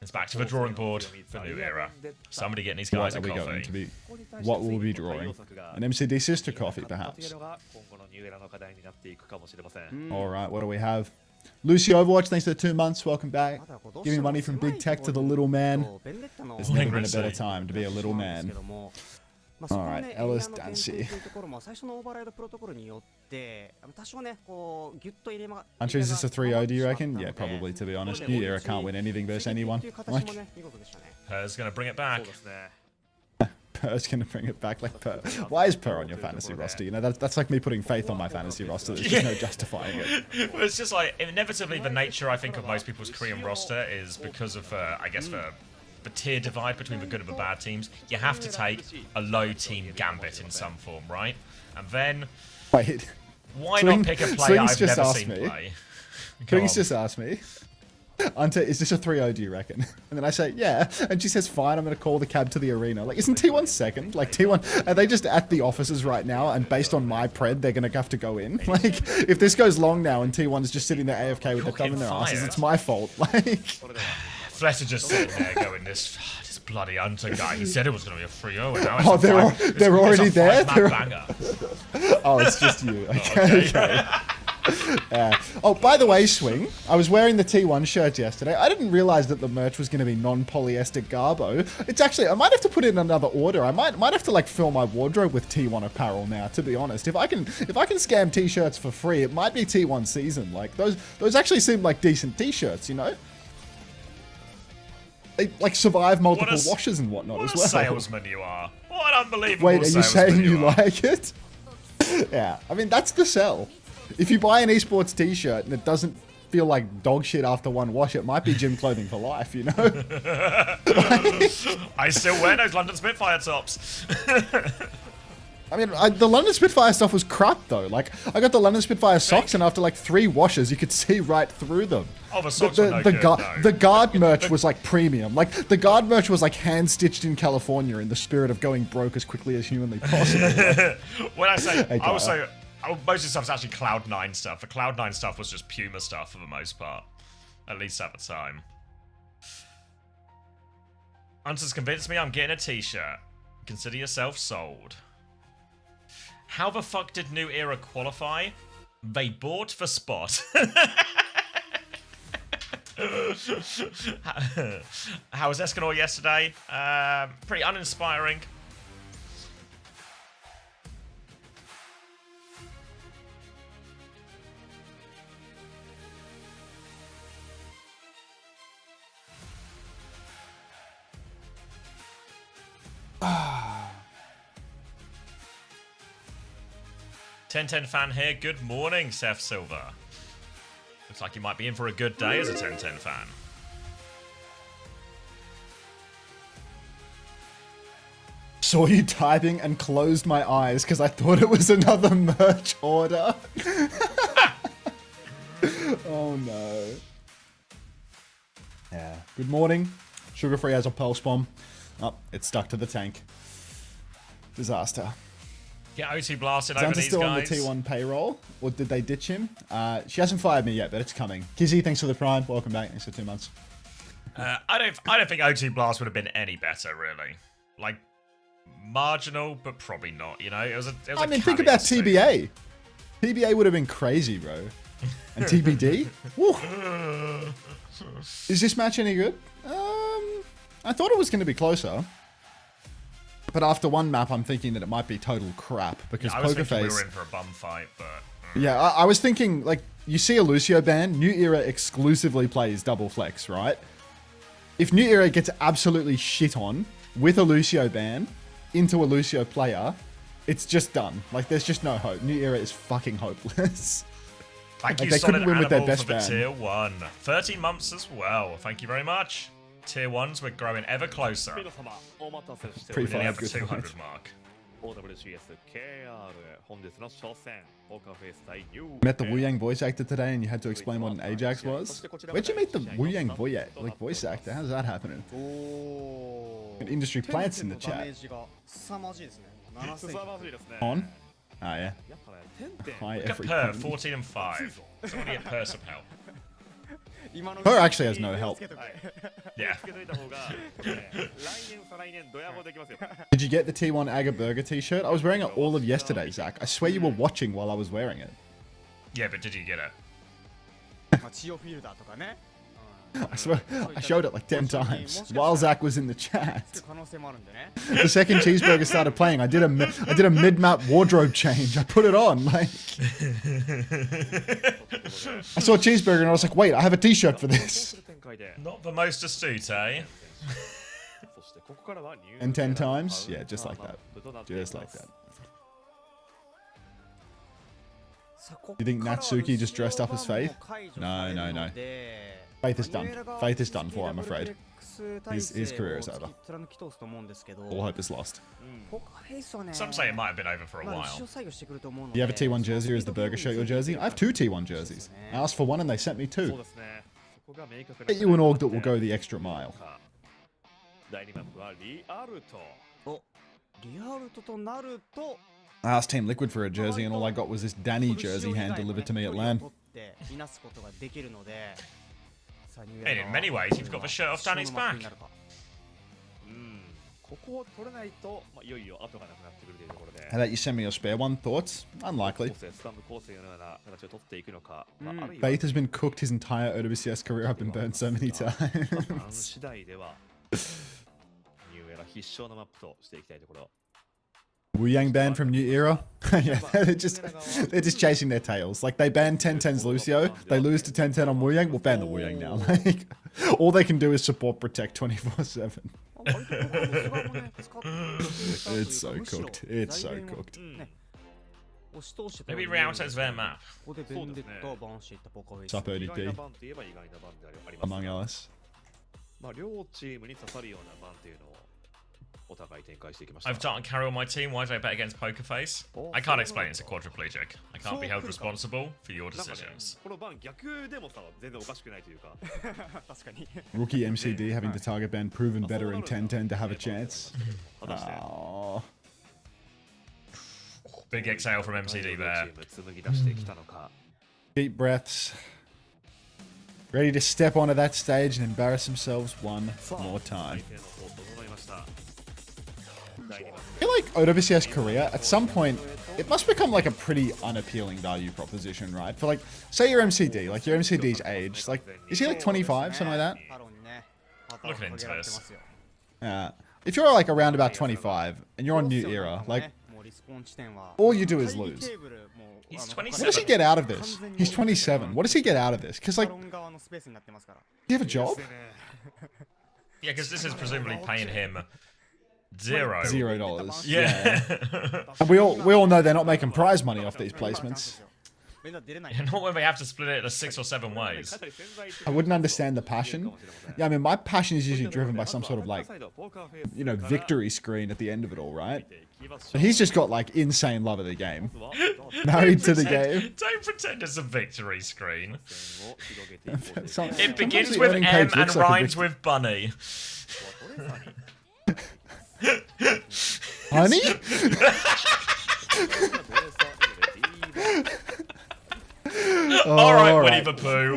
It's back to the drawing board for New Era. Somebody getting these guys a coffee. What will we be drawing? An MCD sister coffee, perhaps? Alright, what do we have? Lucy Overwatch, thanks for the 2 months. Welcome back. Giving money from big tech to the little man. There's never been a better time to be a little man. Alright, Ellis Dancy. Aren't is this a 3-0, do you reckon? Yeah, probably, to be honest. New Era can't win anything versus anyone. Like, Per's gonna bring it back. Per's gonna bring it back. Like, Per. Why is Per on your fantasy roster? You know, that's like me putting faith on my fantasy roster. There's just no justifying it. Well, it's just like, inevitably, the nature, I think, of most people's Korean roster is because of, I guess, the tier divide between the good and the bad teams. You have to take a low team gambit in some form, right? And then, wait, why not pick a player I've never seen play? Swings just asked me, Ante, is this a 3-0, do you reckon? And then I say, yeah. And she says, fine, I'm going to call the cab to the arena. Like, isn't T1 second? Like, T1, are they just at the offices right now? And based on my pred, they're going to have to go in? Like, if this goes long now and T1's just sitting there AFK with their thumb in their asses, it's my fault. Like, Fletcher just sitting there going, this bloody Hunter guy, he said it was going to be a 3-0, and now it's they're already there? Oh, it's just you. Okay. Oh, by the way, Swing, I was wearing the T1 shirt yesterday. I didn't realize that the merch was going to be non-polyester garbo. It's actually, I might have to put in another order. I might have to like fill my wardrobe with T1 apparel now, to be honest. If I can scam t-shirts for free, it might be T1 season. Like those actually seem like decent t-shirts, you know? They like survive multiple washes and whatnot as well. What a salesman you are. What unbelievable Wait, are you saying you are. like it? Yeah, I mean, that's the sell. If you buy an esports t-shirt and it doesn't feel like dog shit after one wash, it might be gym clothing for life, you know? I still wear those London Spitfire tops. I mean, the London Spitfire stuff was crap, though. Like, I got the London Spitfire socks, and after like 3 washes, you could see right through them. Oh, the socks were no good, The guard merch was like premium. Like, the guard merch was like hand-stitched in California in the spirit of going broke as quickly as humanly possible. When I say, most of the stuff's actually Cloud9 stuff. The Cloud9 stuff was just Puma stuff for the most part. At least at the time. Hunter's convinced me I'm getting a t-shirt. Consider yourself sold. How the fuck did New Era qualify? They bought the spot. How was Escanor yesterday? Pretty uninspiring. Ah. 1010 fan here. Good morning, Seth Silver. Looks like you might be in for a good day as a 1010 fan. Saw you typing and closed my eyes because I thought it was another merch order. Oh no. Yeah. Good morning. Sugar free as a pulse bomb. Oh, it's stuck to the tank. Disaster. Get OT blasted over these still guys. Still on the T1 payroll? Or did they ditch him? She hasn't fired me yet, but it's coming. Kizzy, thanks for the prime. Welcome back. Thanks for 2 months. I don't think OT Blast would have been any better, really. Like, marginal, but probably not, you know? It was a I mean, think about TBA. TBA would have been crazy, bro. And TBD? Woo. Is this match any good? I thought it was going to be closer. But after one map, I'm thinking that it might be total crap. Because I was thinking we Pokerface... were in for a bum fight, but... Yeah, I was thinking, like, you see a Lucio ban, New Era exclusively plays double flex, right? If New Era gets absolutely shit on with a Lucio ban into a Lucio player, it's just done. Like, there's just no hope. New Era is fucking hopeless. Thank Like, you, they Solid couldn't win with their Animal, best for the ban. tier 1. 13 months as well. Thank you very much. Tier 1s, we're growing ever closer. 皆様お待たせしてお Pretty り Nearly ま at the 5 good 200 mark. OWCS KR 本日の初戦ポーカーフェイス対ニュー Met the Wu Yang voice actor today and you had to explain what an Ajax was? Where'd you meet the Wu Yang voice actor? How's that happening? おー Industry plants in the ダメ chat. ージが凄まじいですね。凄まじいですね On? Ah, yeah. やっぱね点々 High Look at every Per, point. 14 and 5. Somebody get Per some help. 今の Her actually has no help. つけとけ Yeah. つけといた方が来年再来年ドヤもできますよ Did you get the T1 Aga Burger t-shirt? I was wearing it all of yesterday, Zach. I swear you were watching while I was wearing it. Yeah, but did you get it? まあチオフィルダーとかね。 I swear, I showed it like 10 times while Zach was in the つ chat. く可能性もあるんでね。 The second cheeseburger started playing. I did a mid-map wardrobe change. I put it on. Like, I saw cheeseburger and I was like, wait, I have a t-shirt for this. 展開で Not the most astute, eh? そしてここからはニュー And 10 times? Yeah, just like that. となっています Just like that. さあここ You think からは Natsuki just dressed up as Faith? 解除 No, される no, の no. で Faith is done. Faith is done for, I'm afraid. His career is over. 貫き通すと思うんですけど All hope is lost. ポーカーフェイスはね Some say it might have been over for a まあ while. 一生作業してくると思うの Do で you have a T1 jersey or is the burger shirt your jersey? I have two T1 jerseys. I asked for one and they sent me そう two. ですねそこが明確な Get you an org that will go the extra mile. 第2マップはリアルトおリアルトとなると I asked Team Liquid for a jersey and all I got was this Danny jersey hand delivered to me at LAN. いなすことができるのでさあニュー And エラ in many ways, you've got the shirt off Danny's 一生のマップ back. になるかうんここを取れないと、まあ、いよいよ後がなくなってくるというところで How about you send me your spare one? Thoughts? Unlikely. 構成スタンド構成のような形を取っていくのか、まあ、あるいは Faith has been cooked his entire OWCS career. I've been burnt so many バラン times. ス次第ではニューエラ必勝のマップとしていきたいところ Wu Yang banned from New Era? Yeah, they're just chasing their tails. Like, they banned 1010's Lucio, they lose to 1010 on Wu Yang, we'll ban the Wu Yang now. Like, all they can do is support protect 24/7. 割とここの菅もね使って It's so cooked. It's so cooked. ね押し通してた Maybe ように Rialto's their map. ここでベンデッタをバンしていったポーカーフェイス Sup, 意外な ODP? バンといえば意外なバンであります Among us. まあ、両チームに刺さるようなバンっていうのをお互い展開していきました I've Dart and Carry on my team. Why did I bet against Pokerface? I can't explain it's a quadriplegic. I can't be held responsible for your なんかね decisions. このバン逆でもさ全然おかしくないというか確かに Rookie MCD having to target ban proven better in 1010 to have a chance. 果たして Oh. Big exhale from 両 MCD チ there. ーム紡ぎ出してきたのか Deep breaths. Ready to step onto that stage and embarrass themselves one more 相 time. 手の方整いました第2マッ I feel like OWCS Korea, at some point, it must become like a pretty unappealing value proposition, right? For like, say your MCD, like your MCD's age, like, is he like 25, something like that? ハローにね Looking into this. If you're like around about 25 and you're on New Era, like, もうリスポーン地点は all you do is lose. テーブルもう He's あの 27. What does he get out of this? He's 27. What does he get out of this? Because, サ like, ロン側のスペースになってますから do you have a job? プ Yeah, because this is presumably paying him zero. $0. Yeah. And we all know they're not making prize money off these placements. ベンダー出れない Not when we have to split it into 6 or 7 ways. I wouldn't understand the passion. Yeah, I mean, my passion is usually driven by some sort of like, you know, victory screen at the end of it all, right? But he's just got like insane love of the game. Married to the game. Don't pretend it's a victory screen. Some- It begins sometimes the with earning M page and looks like a rhymes victory. with bunny. Honey? All right, all Winnie right. the Pooh.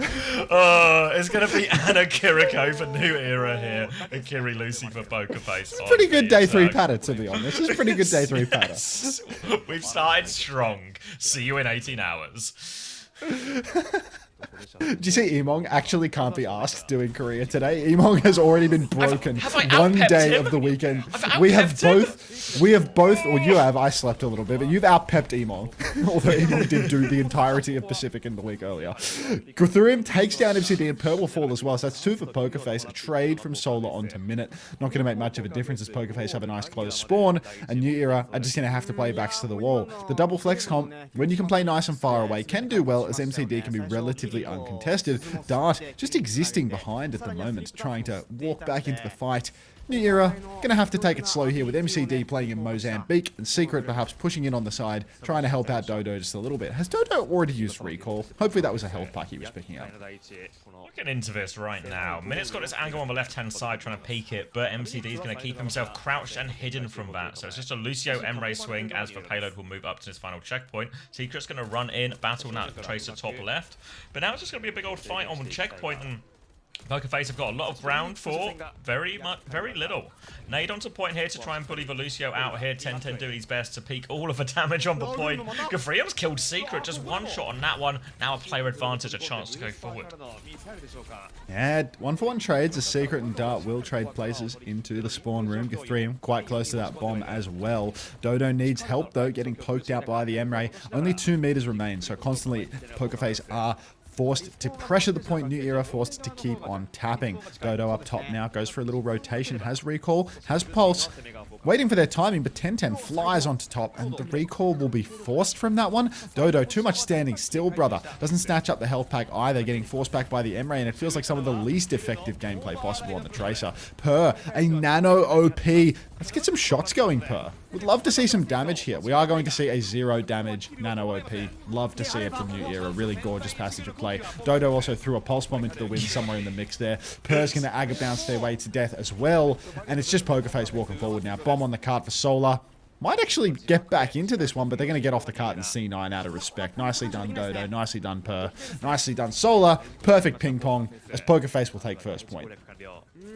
It's going to be Anna Kiriko for New Era here and Kiri Lucy for Poker Face. Pretty good day 3 patter, to be honest. It's pretty good day 3 patter. We've started strong. See you in 18 hours. Do you see Emong actually can't be asked doing Korea today? Emong has already been broken one day of the weekend. We have both, or you have, I slept a little bit, but you've outpepped Emong. Although Emong did do the entirety of Pacific in the week earlier. Guthurium takes down MCD and Purple Fall as well, so that's 2 for Pokerface. A trade from Solar onto Minute. Not going to make much of a difference as Pokerface have a nice close spawn, and New Era are just going to have to play backs to the wall. The double flex comp, when you can play nice and far away, can do well as MCD can be relatively uncontested. Dart just existing behind at the moment, trying to walk back into the fight. New Era, gonna have to take it slow here with MCD playing in Mozambique and Secret perhaps pushing in on the side, trying to help out Dodo just a little bit. Has Dodo already used Recall? Hopefully that was a health pack he was picking up. Looking into this right now. Minute's got his angle on the left-hand side trying to peek it, but MCD is going to keep himself crouched and hidden from that. So it's just a Lucio Emre swing as the payload will move up to his final checkpoint. Secret's going to run in, battle now Tracer top left. But now it's just going to be a big old fight on checkpoint, and Pokerface have got a lot of ground for very little. Nade onto point here to try and bully Lucio out here. 10-10 doing his best to peak all of the damage on the point. Guthurium's killed Secret, just one shot on that one. Now a player advantage, a chance to go forward. Yeah, 1-for-1 trades as Secret and Dart will trade places into the spawn room. Guthurium quite close to that bomb as well. Dodo needs help though, getting poked out by the Emre. Only 2 meters remain, so constantly Pokerface are forced to pressure the point. New Era forced to keep on tapping. Dodo up top now, goes for a little rotation, has recall, has pulse, waiting for their timing, but 10-10 flies onto top, and the recall will be forced from that one. Dodo, too much standing still, brother. Doesn't snatch up the health pack either, getting forced back by the Emre, and it feels like some of the least effective gameplay possible on the Tracer. Per, a nano OP. Let's get some shots going, Per. Would love to see some damage here. We are going to see a 0 damage nano OP. Love to see it from New Era. Really gorgeous passage of play. Dodo also threw a pulse bomb into the wind somewhere in the mix there. Per's going to Aga bounce their way to death as well. And it's just Pokerface walking forward now. Bomb on the cart for Solar. Might actually get back into this one, but they're going to get off the cart in C9 out of respect. Nicely done, Dodo. Nicely done, Per. Nicely done, Solar. Perfect ping pong as Pokerface will take first point.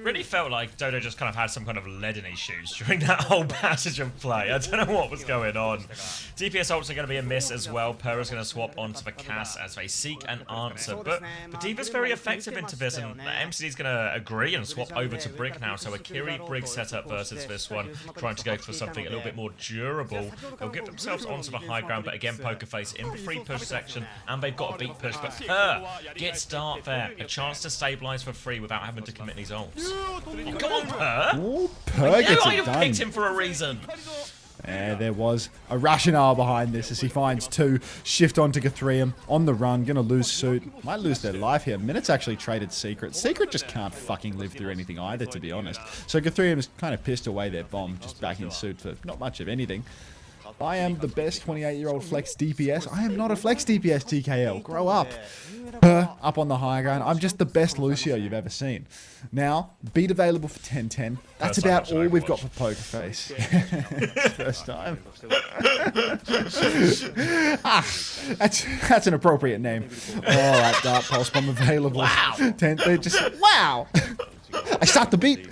Really felt like Dodo just kind of had some kind of lead in his shoes during that whole passage of play. I don't know what was going on. DPS ults are going to be a miss as well. Per is going to swap onto the Cass as they seek an answer. But Diva's very effective into this, and MCD is going to agree and swap over to Brig now. So a Kiri Brig setup versus this one, trying to go for something a little bit more durable. They'll get themselves onto the high ground, but again, Pokerface in the free push section, and they've got a beat push. But Per gets Dart there, a chance to stabilize for free without having to commit these ults. Oh, come on, Per! Ooh, Per gets it you done. picked him for a reason. There was a rationale behind this as he finds 2. Shift onto Guthurium. On the run. Gonna lose suit. Might lose their life here. Minute's actually traded Secret. Secret just can't fucking live through anything either, to be honest. So Guthurium is kind of pissed away their bomb, just back in suit for not much of anything. I am the best 28-year-old flex DPS. I am not a flex DPS, TKL. Grow up. Up on the high ground. I'm just the best Lucio you've ever seen. Now, beat available for 10-10. That's about all we've got for Pokerface. First time. That's an appropriate name. Alright, Dart Pulse Bomb available. Wow. 10, they just, wow! I start the beat.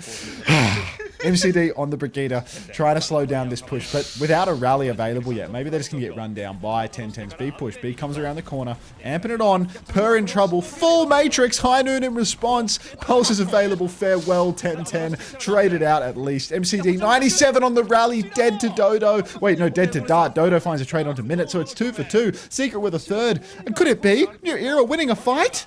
MCD on the Brigida, trying to slow down this push, but without a rally available yet. Maybe they're just going to get run down by 10-10's B push. B comes around the corner, amping it on. Per in trouble. Full Matrix. High Noon in response. Pulse is available. Farewell, 10-10. Traded out at least. MCD 97 on the rally. Dead to Dodo. Wait, no, dead to Dart. Dodo finds a trade onto Minute, so it's 2 for 2. Secret with a third. And could it be New Era winning a fight?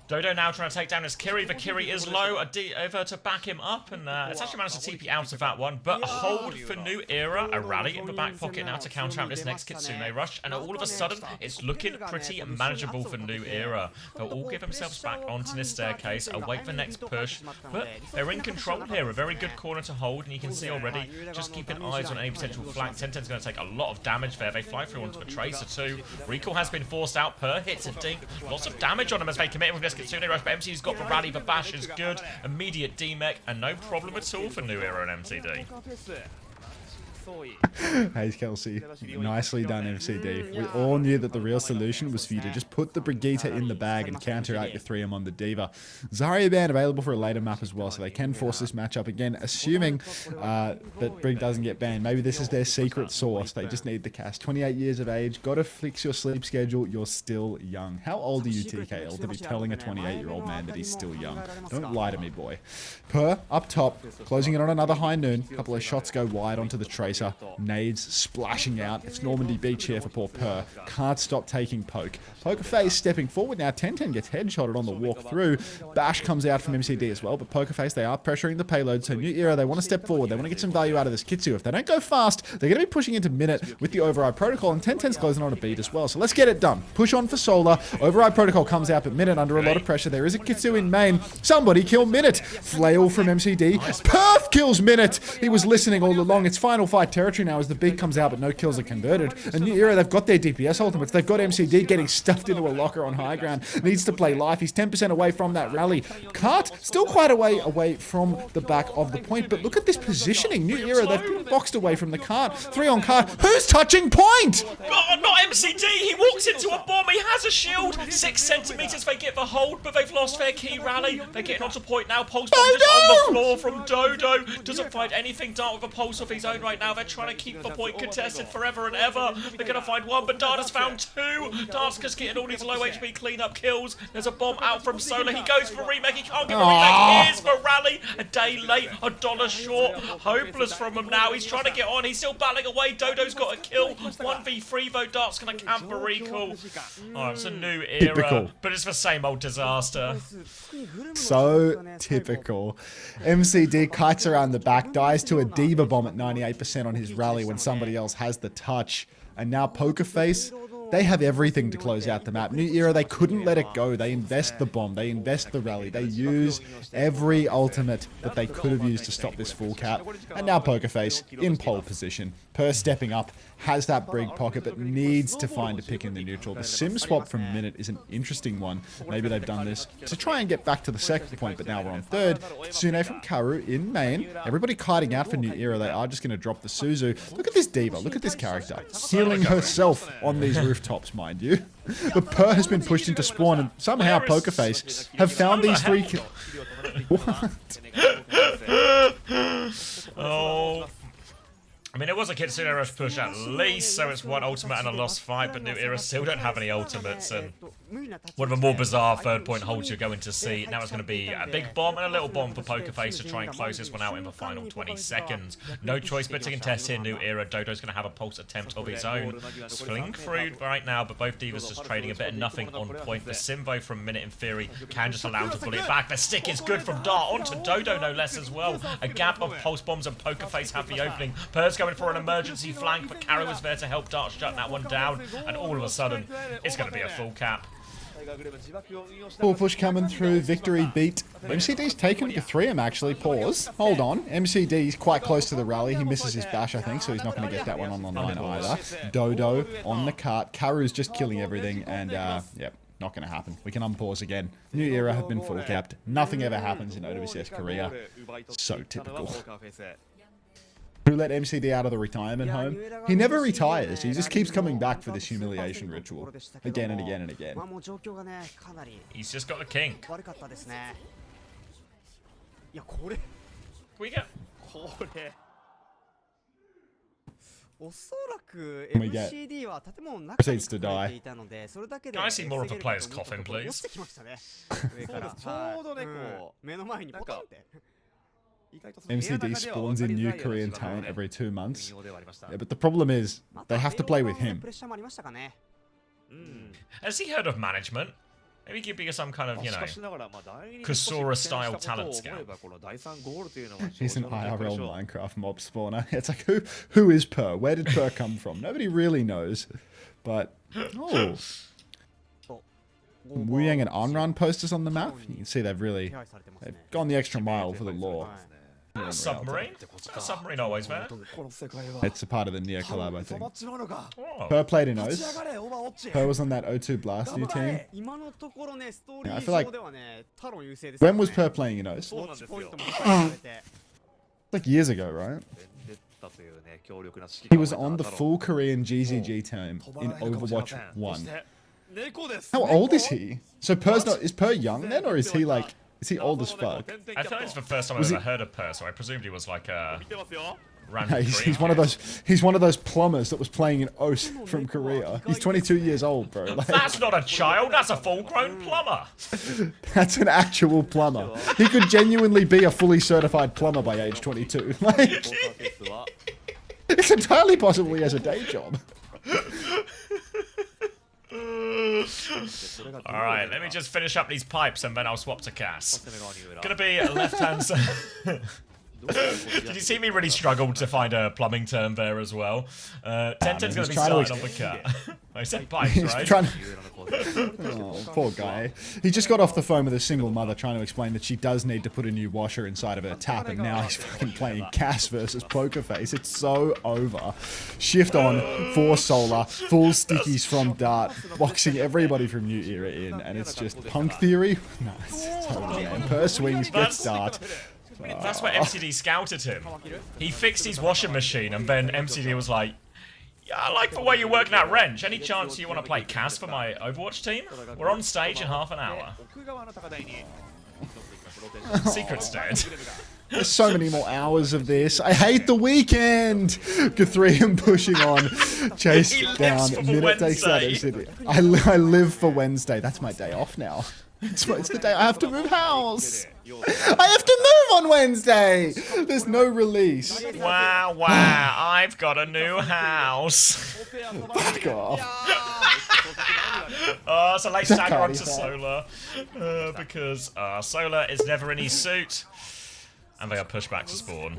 Dodo now trying to take down his Kiri. The Kiri is low. Over to back him up, and it's actually managed to TP out of that one. But a hold for New Era. A rally in the back pocket now to counter out this next Kitsune rush. And all of a sudden, it's looking pretty manageable for New Era. They'll all give themselves back onto this staircase, await the next push. But they're in control here. A very good corner to hold, and you can see already, just keeping eyes on any potential flank. 10-10's going to take a lot of damage there. They fly through onto the Tracer too. Recall has been forced out. Per hits a dink. Lots of damage on him as they commit with this Kitsune rush, but MCD's got the rally, the bash is good, immediate D-mech, and no problem at all for New Era and MCD. Hayes Kelsey, nicely done, MCD. We all knew that the real solution was for you to just put the Brigitte in the bag and counter out your 3M on the Diva. Zarya ban available for a later map as well, so they can force this matchup again, assuming that Brig doesn't get banned. Maybe this is their secret sauce. They just need the cash. 28 years of age, gotta fix your sleep schedule. You're still young. How old are you, TKL, to be telling a 28-year-old man that he's still young? Don't lie to me, boy. Per, up top, closing it on another high noon. A couple of shots go wide onto the Tracer. Nades splashing out. It's Normandy Beach here for poor Per. Can't stop taking poke. Pokerface stepping forward now. 10-10 gets headshotted on the walk through. Bash comes out from MCD as well, but Pokerface, they are pressuring the payload, so New Era, they want to step forward. They want to get some value out of this Kitsu. If they don't go fast, they're going to be pushing into minute with the Override Protocol, and 10-10's closing on a beat as well. So let's get it done. Push on for Solar. Override Protocol comes out, but Minute under a lot of pressure. There is a Kitsu in main. Somebody kill Minute. Flail from MCD. Perth kills Minute. He was listening all along. It's final fight territory now as the beat comes out, but no kills are converted. A New Era, they've got their DPS ultimates. They've got MCD getting stuffed into a locker on high ground. Needs to play life. He's 10% away from that rally. Cart still quite away from the back of the point, but look at this positioning. New Era, they've been boxed away from the Cart. 3 on Cart. Who's touching point? Oh, not MCD. He walks into a bomb. He has a shield. 6 centimeters. They get the hold, but they've lost their key rally. They're getting onto point now. Pulse bomb just on the floor from Dodo. Doesn't find anything. Dart with a pulse of his own right now. They're trying to keep the point contested forever and ever. They're going to find one, but Dart has found 2. Dart's just getting all these low HP cleanup kills. There's a bomb out from Solar. He goes for a remake. He can't get a remake. Here's the rally. A day late. $1 short. Hopeless from him now. He's trying to get on. He's still battling away. Dodo's got a kill. 1v3 though. Dart's going to camp a recall. Oh, it's a new era. Typical. But it's the same old disaster. So typical. MCD kites around the back, dies to a Diva bomb at 98% on his rally when somebody else has the touch. And now Pokerface, they have everything to close out the map. New Era, they couldn't let it go. They invest the bomb. They invest the rally. They use every ultimate that they could have used to stop this full cap. And now Pokerface in pole position. Per stepping up, has that Brig pocket, but needs to find a pick in the neutral. The sim swap from Minute is an interesting one. Maybe they've done this to try and get back to the second point, but now we're on third. Kitsune from Karu in main. Everybody kiting out for New Era. They are just going to drop the Suzu. Look at this Diva. Look at this character. Healing herself on these rooftops, mind you. But Per has been pushed into spawn, and somehow Pokerface have found these 3 kills. What? Oh. I mean, it was a Kitsune rush push at least, so it's 1 ultimate and a lost fight, but New Era still don't have any ultimates, and one of the more bizarre third point holds you're going to see. Now it's going to be a big bomb and a little bomb for Pokerface to try and close this one out in the final 20 seconds. No choice but to contest here, New Era. Dodo's going to have a pulse attempt of his own. Swinging through right now, but both Divas just trading a bit of nothing on point. The Simbo from Minute in theory can just allow him to pull it back. The stick is good from Dart onto Dodo, no less as well. A gap of pulse bombs and Pokerface have the opening. Per's going for an emergency flank, but Kara was there to help Dart shut that one down, and all of a sudden, it's going to be a full cap. Full push coming through, victory beat. MCD's taken to 3M actually, pause. Hold on, MCD's quite close to the rally. He misses his bash, I think, so he's not going to get that one on the line either. Dodo on the cart. Karu's just killing everything, and yep. Not going to happen. We can unpause again. New Era have been full capped. Nothing ever happens in OWCS Korea. So typical. Who let MCD out of the retirement home? He never retires. He just keeps coming back for this humiliation ritual. Again and again and again. He's just got a kink. We get... We get proceeds to die. Can I see more of a player's coffin, please? MCD spawns in new Korean talent every 2 months. Yeah, but the problem is, they have to play with him. Has he heard of management? Maybe give me some kind of, you know, Kusura-style talent scout. He's an IRL Minecraft mob spawner. It's like, who is Per? Where did Per come from? Nobody really knows. But, oh. Wu Yang and Onran posters on the map. You can see they've gone the extra mile for the lore. Submarine? Submarine always, man. It's a part of the Nia collab, I think. Oh. Per played in O's. Per was on that O2 Blast new team. Yeah, I feel like... When was Per playing in O's? Like years ago, right? He was on the full Korean GZG team in Overwatch 1. How old is he? So is Per young then, or is he like, is he old as fuck? I feel like it's the first time I've ever heard of Per, so I presumed he was like a random He's one of those plumbers that was playing in OS from Korea. He's 22 years old, bro. Like, that's not a child, that's a full-grown plumber. That's an actual plumber. He could genuinely be a fully certified plumber by age 22. Like, it's entirely possible he has a day job. Alright, let me just finish up these pipes and then I'll swap to Cass. Gonna be a left-hand side. Did you see me really struggle to find a plumbing term there as well? 1010's gonna be starting on the cat. I said pipes, right? Oh, poor guy. He just got off the phone with a single mother trying to explain that she does need to put a new washer inside of her tap, and now he's fucking playing Cass versus Pokerface. It's so over. Shift on for Solar, full stickies from Dart, boxing everybody from New Era in, and it's just Punk Theory. No, it's totally, man. Per swings gets Dart. That's where MCD scouted him. He fixed his washing machine, and then MCD was like, yeah, I like the way you're working that wrench. Any chance you want to play Cass for my Overwatch team? We're on stage in half an hour. Secret's dead. There's so many more hours of this. I hate the weekend. Guthrie pushing on. Chase down. Minute takes out MCD. I live for Wednesday. That's my day off now. It's the day I have to move house. I have to move on Wednesday. There's no release. Wow, wow. I've got a new house. Fuck off. Oh, it's a late stagger onto Solar. Because Solar is never in his suit. And they are pushed back to spawn.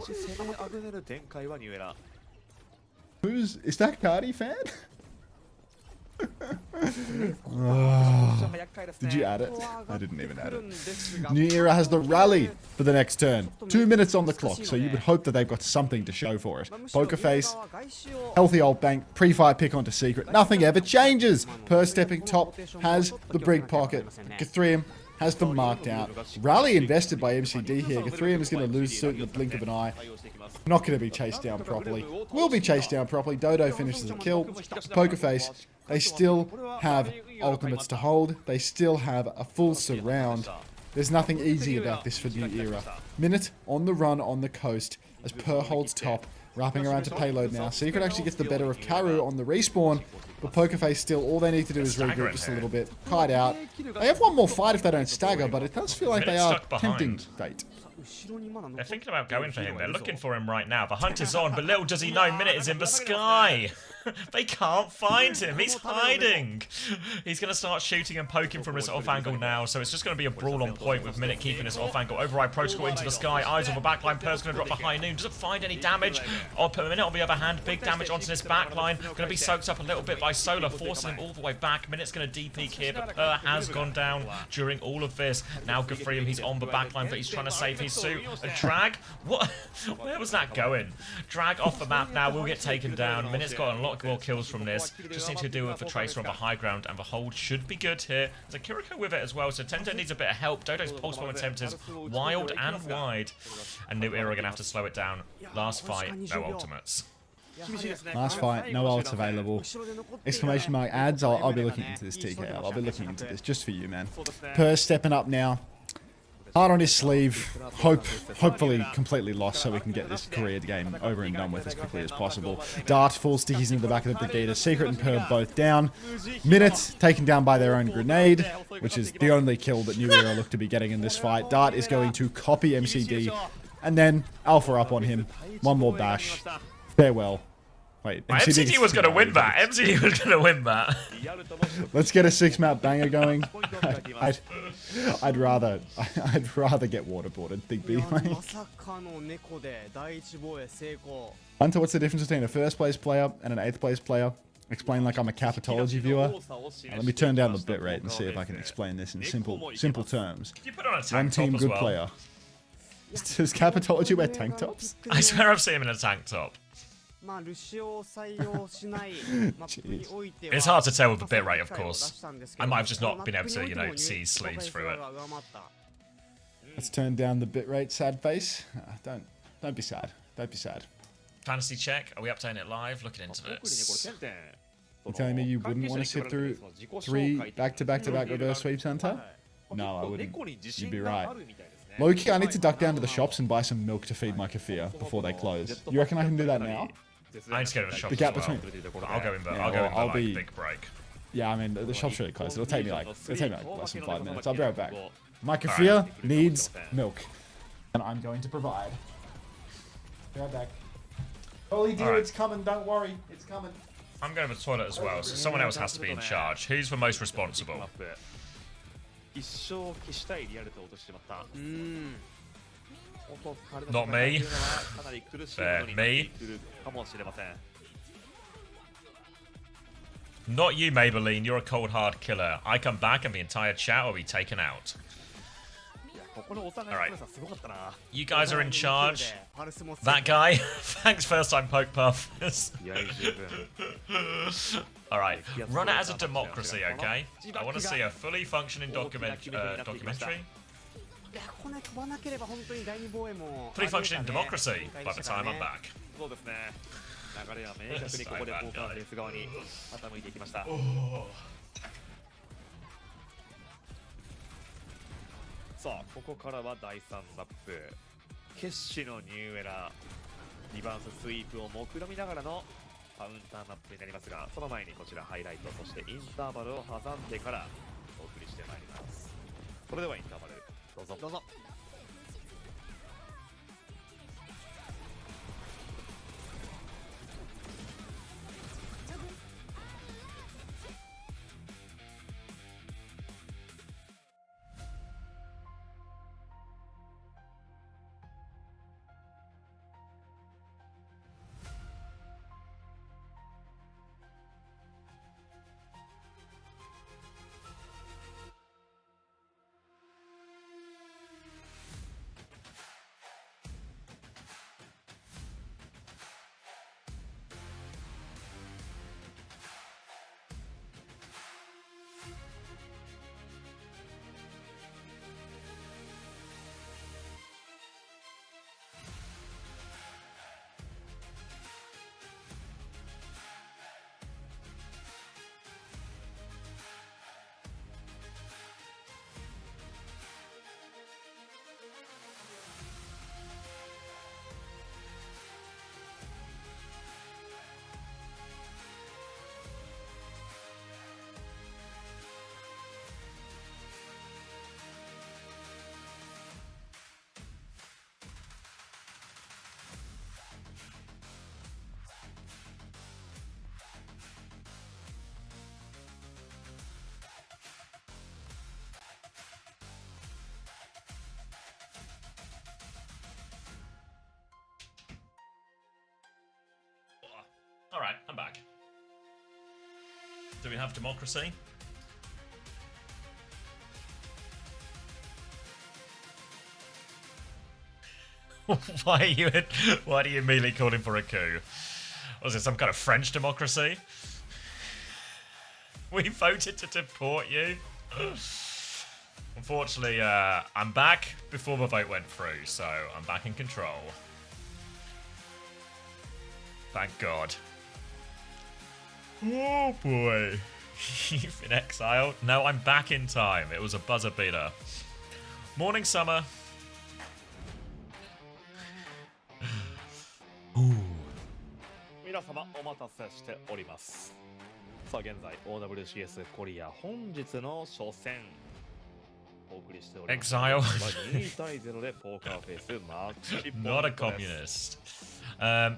Is that Cardi fan? Did you add it? I didn't even add it. New Era has the rally for the next turn. 2 minutes on the clock, so you would hope that they've got something to show for it. Pokerface, healthy old bank, pre-fire pick onto Secret. Nothing ever changes. Per stepping top has the brig pocket. Guthrie has them marked out. Rally invested by MCD here. Guthrie is going to lose suit in the blink of an eye. Not going to be chased down properly. Will be chased down properly. Dodo finishes a kill. Pokerface, they still have ultimates to hold. They still have a full surround. There's nothing easy about this for New Era. Minute on the run on the coast as Per holds top. Wrapping around to payload now. Secret actually gets the better of Karu on the respawn. But Pokerface still, all they need to do is regroup just a little bit. Kite out. They have one more fight if they don't stagger, but it does feel like they are tempting fate. They're thinking about going for him. They're looking for him right now. The hunt is on, but little does he know Minute is in the sky. They can't find him. He's hiding. He's going to start shooting and poking from his off angle now, so it's just going to be a brawl on point with Minute keeping his off angle. Override protocol into the sky. Eyes on the backline. Per's going to drop the high noon. Doesn't find any damage. Minute on the other hand. Big damage onto this backline. Going to be soaked up a little bit by Solar, forcing him all the way back. Minute's going to DP here, but Per has gone down during all of this. Now Guthrie, he's on the backline, but he's trying to save his suit. A drag? What? Where was that going? Drag off the map now. Will get taken down. Minute's got a lot more kills from this. Just need to deal with the Tracer on the high ground, and the hold should be good here. There's a Kiriko with it as well, so Tento needs a bit of help. Dodo's pulse bomb attempt is wild and wide. And New Era are going to have to slow it down. Last fight, no ultimates. Last fight, no ults available. Exclamation mark ads. I'll be looking into this, TK. I'll be looking into this just for you, man. Per stepping up now. Heart on his sleeve. Hopefully completely lost so we can get this Korea game over and done with as quickly as possible. Dart full stickies into the back of the Brigadier. Secret and Per both down. Minute taken down by their own grenade, which is the only kill that New Era look to be getting in this fight. Dart is going to copy MCD and then Alpha up on him. One more bash. Farewell. Wait, MCD was going to win that. MCD was going to win that. Let's get a 6-map banger going. I'd rather get waterboarded, Big B. Hunter, what's the difference between a first place player and an 8th place player? Explain like I'm a capitology viewer. Let me turn down the bitrate and see if I can explain this in simple terms. You put on a tank One team, top good as well. player. Does capitology wear tank tops? I swear I've seen him in a tank top. It's hard to tell with the bitrate, of course. I might have just not been able to, see his sleeves through it. Let's turn down the bitrate, sad face. Don't be sad. Don't be sad. Fantasy check. Are we updating it live? Looking into this. You're telling me you wouldn't want to sit through 3 back-to-back-to-back reverse sweeps, Hunter? No, I wouldn't. You'd be right. Loki, I need to duck down to the shops and buy some milk to feed my kefir before they close. You reckon I can do that now? I need to go to the shop. The gap as well. between. I'll go in, but Yeah, I'll go in. I'll Like, be- big break. Yeah, I mean, the shop's really close. It'll take me like less than 5 minutes. I'll be right back. My kefir needs milk. And I'm going to provide. Be right back. Holy dear, Alright. it's coming. Don't worry. It's coming. I'm going to the toilet as well, so someone else has to be in charge. Who's the most responsible? 一生消したいリアルと落としてしまった。Not me. かなり苦しいものになってくるかもしれません。 Not you, Maybelline. You're a cold hard killer. I come back and the entire chat will be taken out. いやここのお互いの強さすごかったな。 You guys are in charge. That guy. Thanks, first time poke puff. いや十分。 All right, run it as a democracy, okay? I want to see a fully functioning documentary. いやここね飛ばなければ本当に第二防衛も Fully functioning democracy by the time I'm back. そうですね。流れは明確にここでポーカーフェイス側に傾いていきました。さあここからは第3マップ決死のニューエラーリバーススイープを目論みながらのカウンターマップになりますが、その前にこちらハイライト、そしてインターバルを挟んでからお送りしてまいります。それではインターバルどうぞ。どうぞ。All right, I'm back. Do we have democracy? Why do you immediately calling for a coup? Was it some kind of French democracy? We voted to deport you. Unfortunately, I'm back before the vote went through, so I'm back in control. Thank God. Oh boy. You've been exiled? No, I'm back in time. It was a buzzer beater. Morning, Summer. Ooh. 皆様お待たせしております。さあ現在 OWCS コリア本日の初戦お送りしております。 Exile. 2対0でポーカーフェイスマッチポイントです。 Not a communist.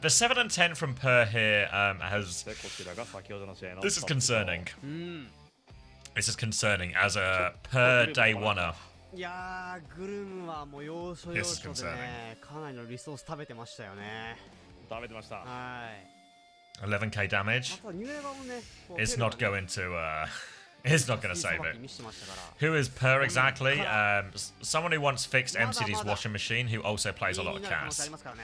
The 7 and 10 from Per here has. こちらが先ほどの試合の This is concerning. うん。 This is concerning as a Per day oneer. いやーグルームはもう要所要所でねかなりのリソース食べてましたよね。食べてました。はい。 11k damage. あとニューエラもね。 It's not going to. It's not going to save it. 見せてましたから。 Who is Per exactly? Someone who once fixed MCD's washing machine, who also plays a lot of いい可能性あ CAS. りますからね。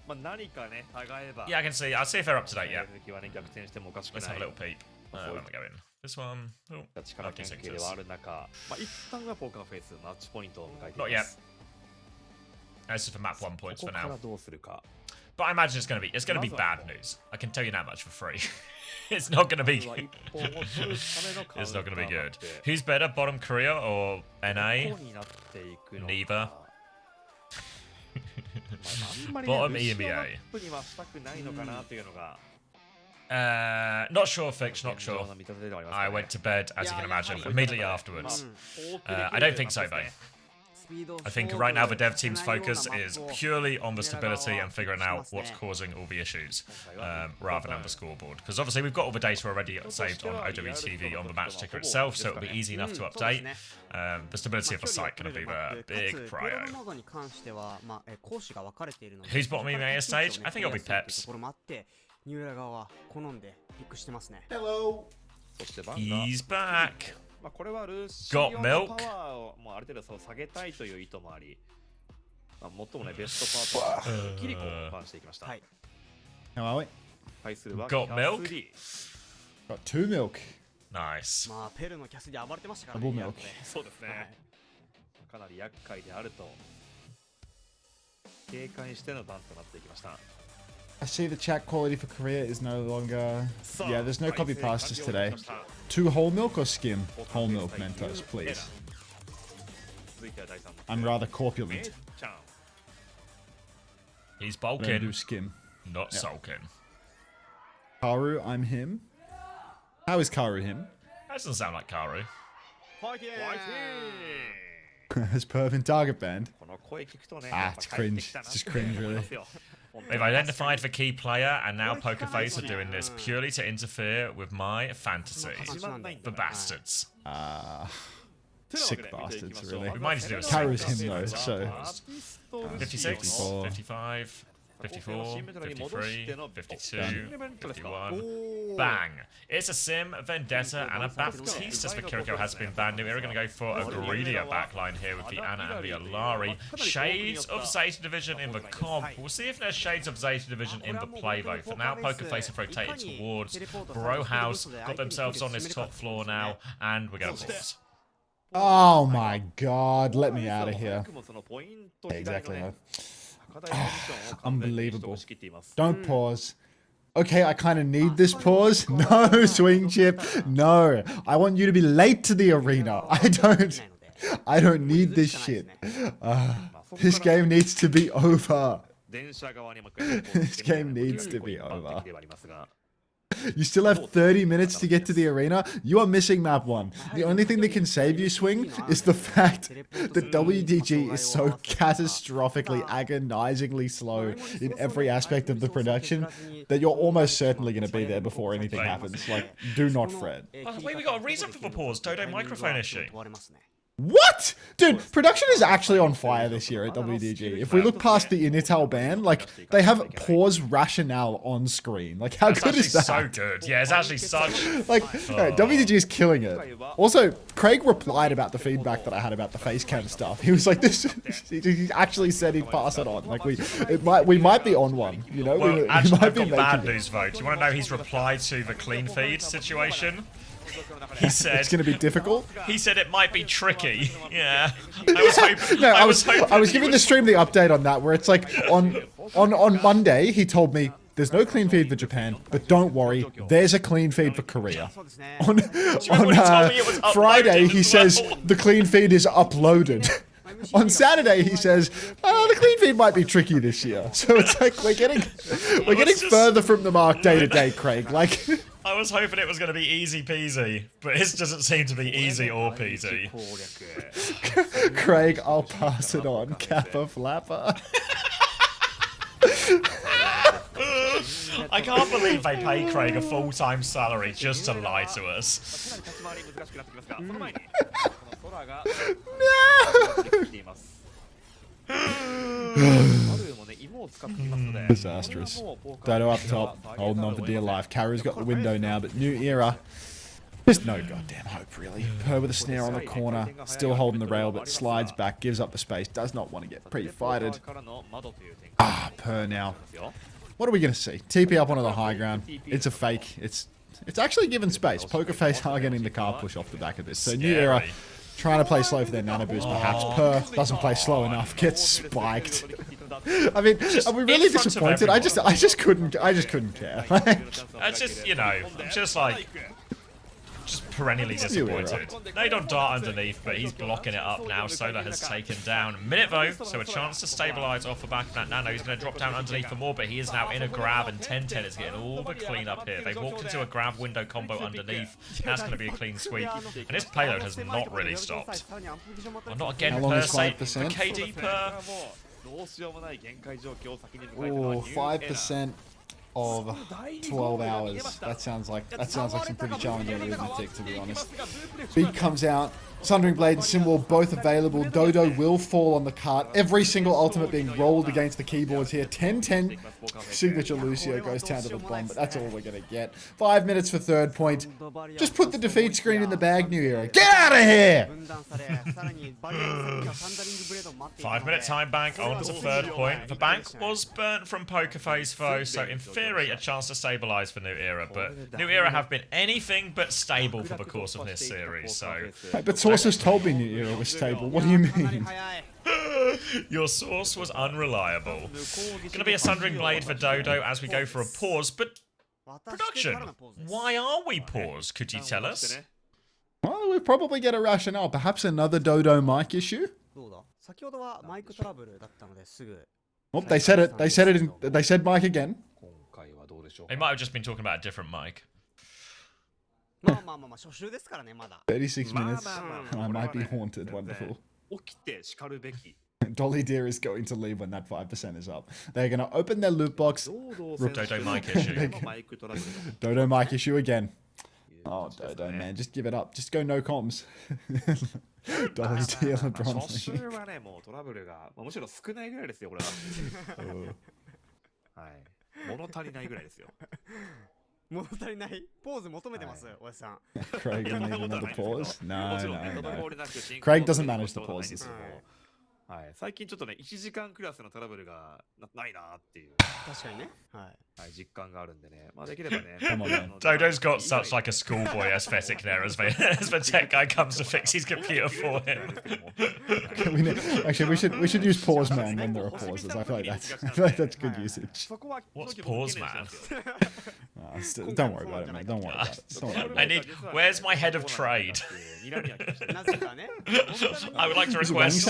まあ何かね違えば。 Yeah, I can see. I'll see if they're up to date yet. 時はね逆転してもおかしく Let's な have い。 a little peep. Where am I going? This one. Oh, 力関係ではある中、まあ一旦はポーカーフェイスマッチポイントを迎えてい Not ま yet. す。 This is for map 1 points こ for こから now. どうするか。But I imagine it's gonna be bad news. I can tell you that much for free. It's not gonna be good. It's not gonna be good. Who's better, bottom Korea or NA? Neither. Bottom EMEA. Not sure, Fix, not sure. I went to bed, as you can imagine, immediately afterwards. I don't think so, though. I think right now the dev team's focus is purely on the stability and figuring out what's causing all the issues, rather than the scoreboard. Because obviously we've got all the data already saved on OWTV on the match ticker itself, so it'll be easy enough to update. The stability of the site going to be the big prio. Who's bottom EMEA stage? I think it'll be Peps. Hello. He's back. これはルーシ Got オ milk のパワーをある程度下げたいという意図もあり、最もねベストパートナーキリコをバンしていきました。 How are we? 対するは Got milk? Got 2 milk. Nice. まあペルのキャスで暴れてましたから Double ね。 milk. そうですね。かなり厄介であると警戒してのバンとなっていきました。 I see the chat quality for Korea is no longer... Yeah, there's no copy pastas today. 2 whole milk or skim? Whole milk, Mentos, please. I'm rather corpulent. He's Gonna do bulking, skim. not Yeah. sulking. Karu, I'm him. How is Karu him? That doesn't sound like Karu. Has Perv in target band? この声聞くとね、 It's cringe. It's just cringe, really. They've identified the key player, and now Pokerface are doing this purely to interfere with my fantasy. The bastards. Sick bastards, really. We might need to do a Karu's second. him, though, so... 56, 54. 55, 54, 53, 52, 51. Bang! It's a Sim, Vendetta, and a Baptiste as the Kiriko has been banned. We're going to go for a greedier backline here with the Ana and the Alari. Shades of Zeta Division in the comp. We'll see if there's Shades of Zeta Division in the play, though. For now, Pokerface have rotated towards Bro House, got themselves on this top floor now, and we're going to pause. Oh my god, let me out of here. Yeah, exactly. Unbelievable. Don't pause. Okay, I kind of need this pause. No, swing chip. No. I want you to be late to the arena. I don't need this shit. This game needs to be over. This game needs to be over. You still have 30 minutes to get to the arena. You are missing map 1. The only thing that can save you, Swing, is the fact that WDG is so catastrophically, agonizingly slow in every aspect of the production that you're almost certainly going to be there before anything happens. Like, do not fret. Oh, wait, we got a reason for the pause. Dodo microphone issue. What? Dude, production is actually on fire this year at WDG. If we look past the Inital ban, like, they have pause rationale on screen. Like, how good is that? So good. Yeah, it's actually such... Like, WDG is killing it. Also, Craig replied about the feedback that I had about the face cam stuff. He was like, he actually said he'd pass it on. Like, we might be on one, you know? Well, we actually, might I've be got bad making it. news, though. Do you want to know his reply to the clean feed situation? He said It's going to be difficult. He said it might be tricky. Yeah. I was hoping. No, I was he giving would- the stream the update on that, where it's like on Monday he told me there's no clean feed for Japan, but don't worry, there's a clean feed for Korea. On when he told me it was Friday uploaded he as says well? the clean feed is uploaded. On Saturday he says, the clean feed might be tricky this year. So it's like we're getting just- further from the mark day to day, Craig. Like. I was hoping it was going to be easy peasy, but it doesn't seem to be easy or peasy. Craig, I'll pass it on. Kappa Flapper. I can't believe they pay Craig a full-time salary just to lie to us. Disastrous. Dodo up top, holding on for dear life. Karu's got the window now, but new era. Just no goddamn hope, really. Per with a snare on the corner, still holding the rail, but slides back, gives up the space, does not want to get pre-fighted. Per now. What are we going to see? TP up onto the high ground. It's a fake. It's actually given space. Pokerface are getting the car push off the back of this. So new era, trying to play slow for their nano boost perhaps. Per doesn't play slow enough, gets spiked. I mean, are we really disappointed? I just couldn't care. It's just, you know, I'm just like, just perennially disappointed. They don't dart underneath, but he's blocking it up now. Solar has taken down Minute though, so a chance to stabilize off the back of that Nano. He's going to drop down underneath for more, but he is now in a grab, and 10-10 is getting all the clean up here. They've walked into a grab window combo underneath. That's going to be a clean sweep, and his payload has not really stopped. Well, not again per se, for KD per. Oh, 5% of 12 hours. That sounds like some pretty challenging arithmetic, to be honest. Beat comes out. Sundering Blade and Symbol both available. Dodo will fall on the cart. Every single ultimate being rolled against the keyboards here. 10-10. Signature Lucio goes down to the bomb, but that's all we're going to get. 5 minutes for third point. Just put the defeat screen in the bag, New Era. Get out of here! 5-minute time bank on to third point. The bank was burnt from Poker Face though, so in theory a chance to stabilize for New Era, but New Era have been anything but stable for the course of this series, so... But sources told me New Era was stable. What do you mean? Your source was unreliable. Gonna be a Sundering Blade for Dodo as we go for a pause, but... Production, why are we paused? Could you tell us? Well, we probably get a rationale. Perhaps another Dodo mic issue? Oh, they said it. They said mic again. They might have just been talking about a different mic. 36 minutes. I might be haunted. Wonderful. Dolly Deer is going to leave when that 5% is up. They're going to open their loot box. Dodo mic issue. Dodo mic issue again. Oh, Dodo, man. Just give it up. Just go no comms. Dolly Deer, LeBron. はね、もうトラブルが、むしろ少ないぐらいですよ、これは。はい。物足りないぐらいですよ。物足りないポーズ求めてます、おやさん。Craig doesn't even know the pause? No, no, no. Craig doesn't manage the pauses. はい、最近ちょっとね、1時間クラスのトラブルがないなっていう。確かにね。はい。実感があるんでね。まあできればね。Dodo's got such like a schoolboy aesthetic there as the tech guy comes to fix his computer for him. Actually, we should use pause man when there are pauses. I feel like that's good usage. What's pause man? Don't worry about it, man. Don't worry about it. I need. Where's my head of trade? I would like to request.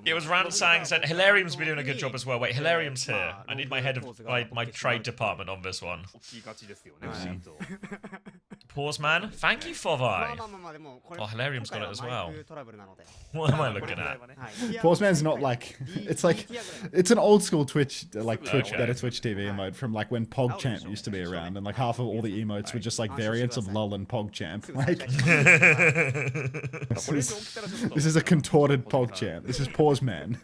It was Ransang said Hilarium's been doing a good job as well. Wait, Hilarium's here. I need my head of my trade department on this one. Pause man, thank you for that. Oh, Hilarium's got it as well. What am I looking at? Pause man's not like it's an old school Twitch better Twitch TV emote from like when PogChamp used to be around, and like half of all the emotes were just like variants of LOL and PogChamp. Like this is a contorted PogChamp. This is Pause man.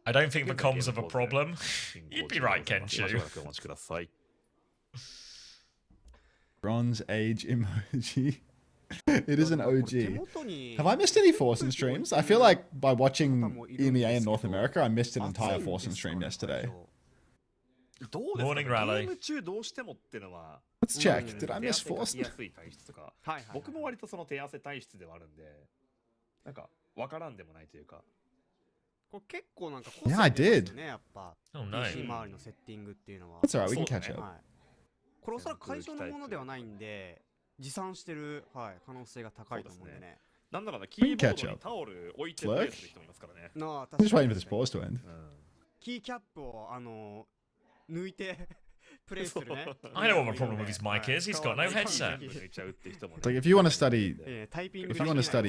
I don't think the comms are the problem. You'd be right, Kenshu. Bronze Age emoji. It is an OG. Have I missed any Forsen streams? I feel like by watching EMEA in North America, I missed an entire Forsen stream yesterday. Morning rally. Let's check. Did I miss Forsen? 僕も割とその手汗体質ではあるんで、なんかわからんでもないというか。これ結構なんか Yeah, I did. ね、やっぱ Oh no. PC 周りのセッティングっていうのは。That's alright. We can catch up. これおそらく会場のものではないんで、持参してる可能性が高いと思うんでね。なんだろうな、キーボードにタオル置いてプレイする人もいますからね。I'm just waiting for this pause to end. キーキャップを抜いて。I know what the problem with his mic is. He's got no headset. Like if you want to study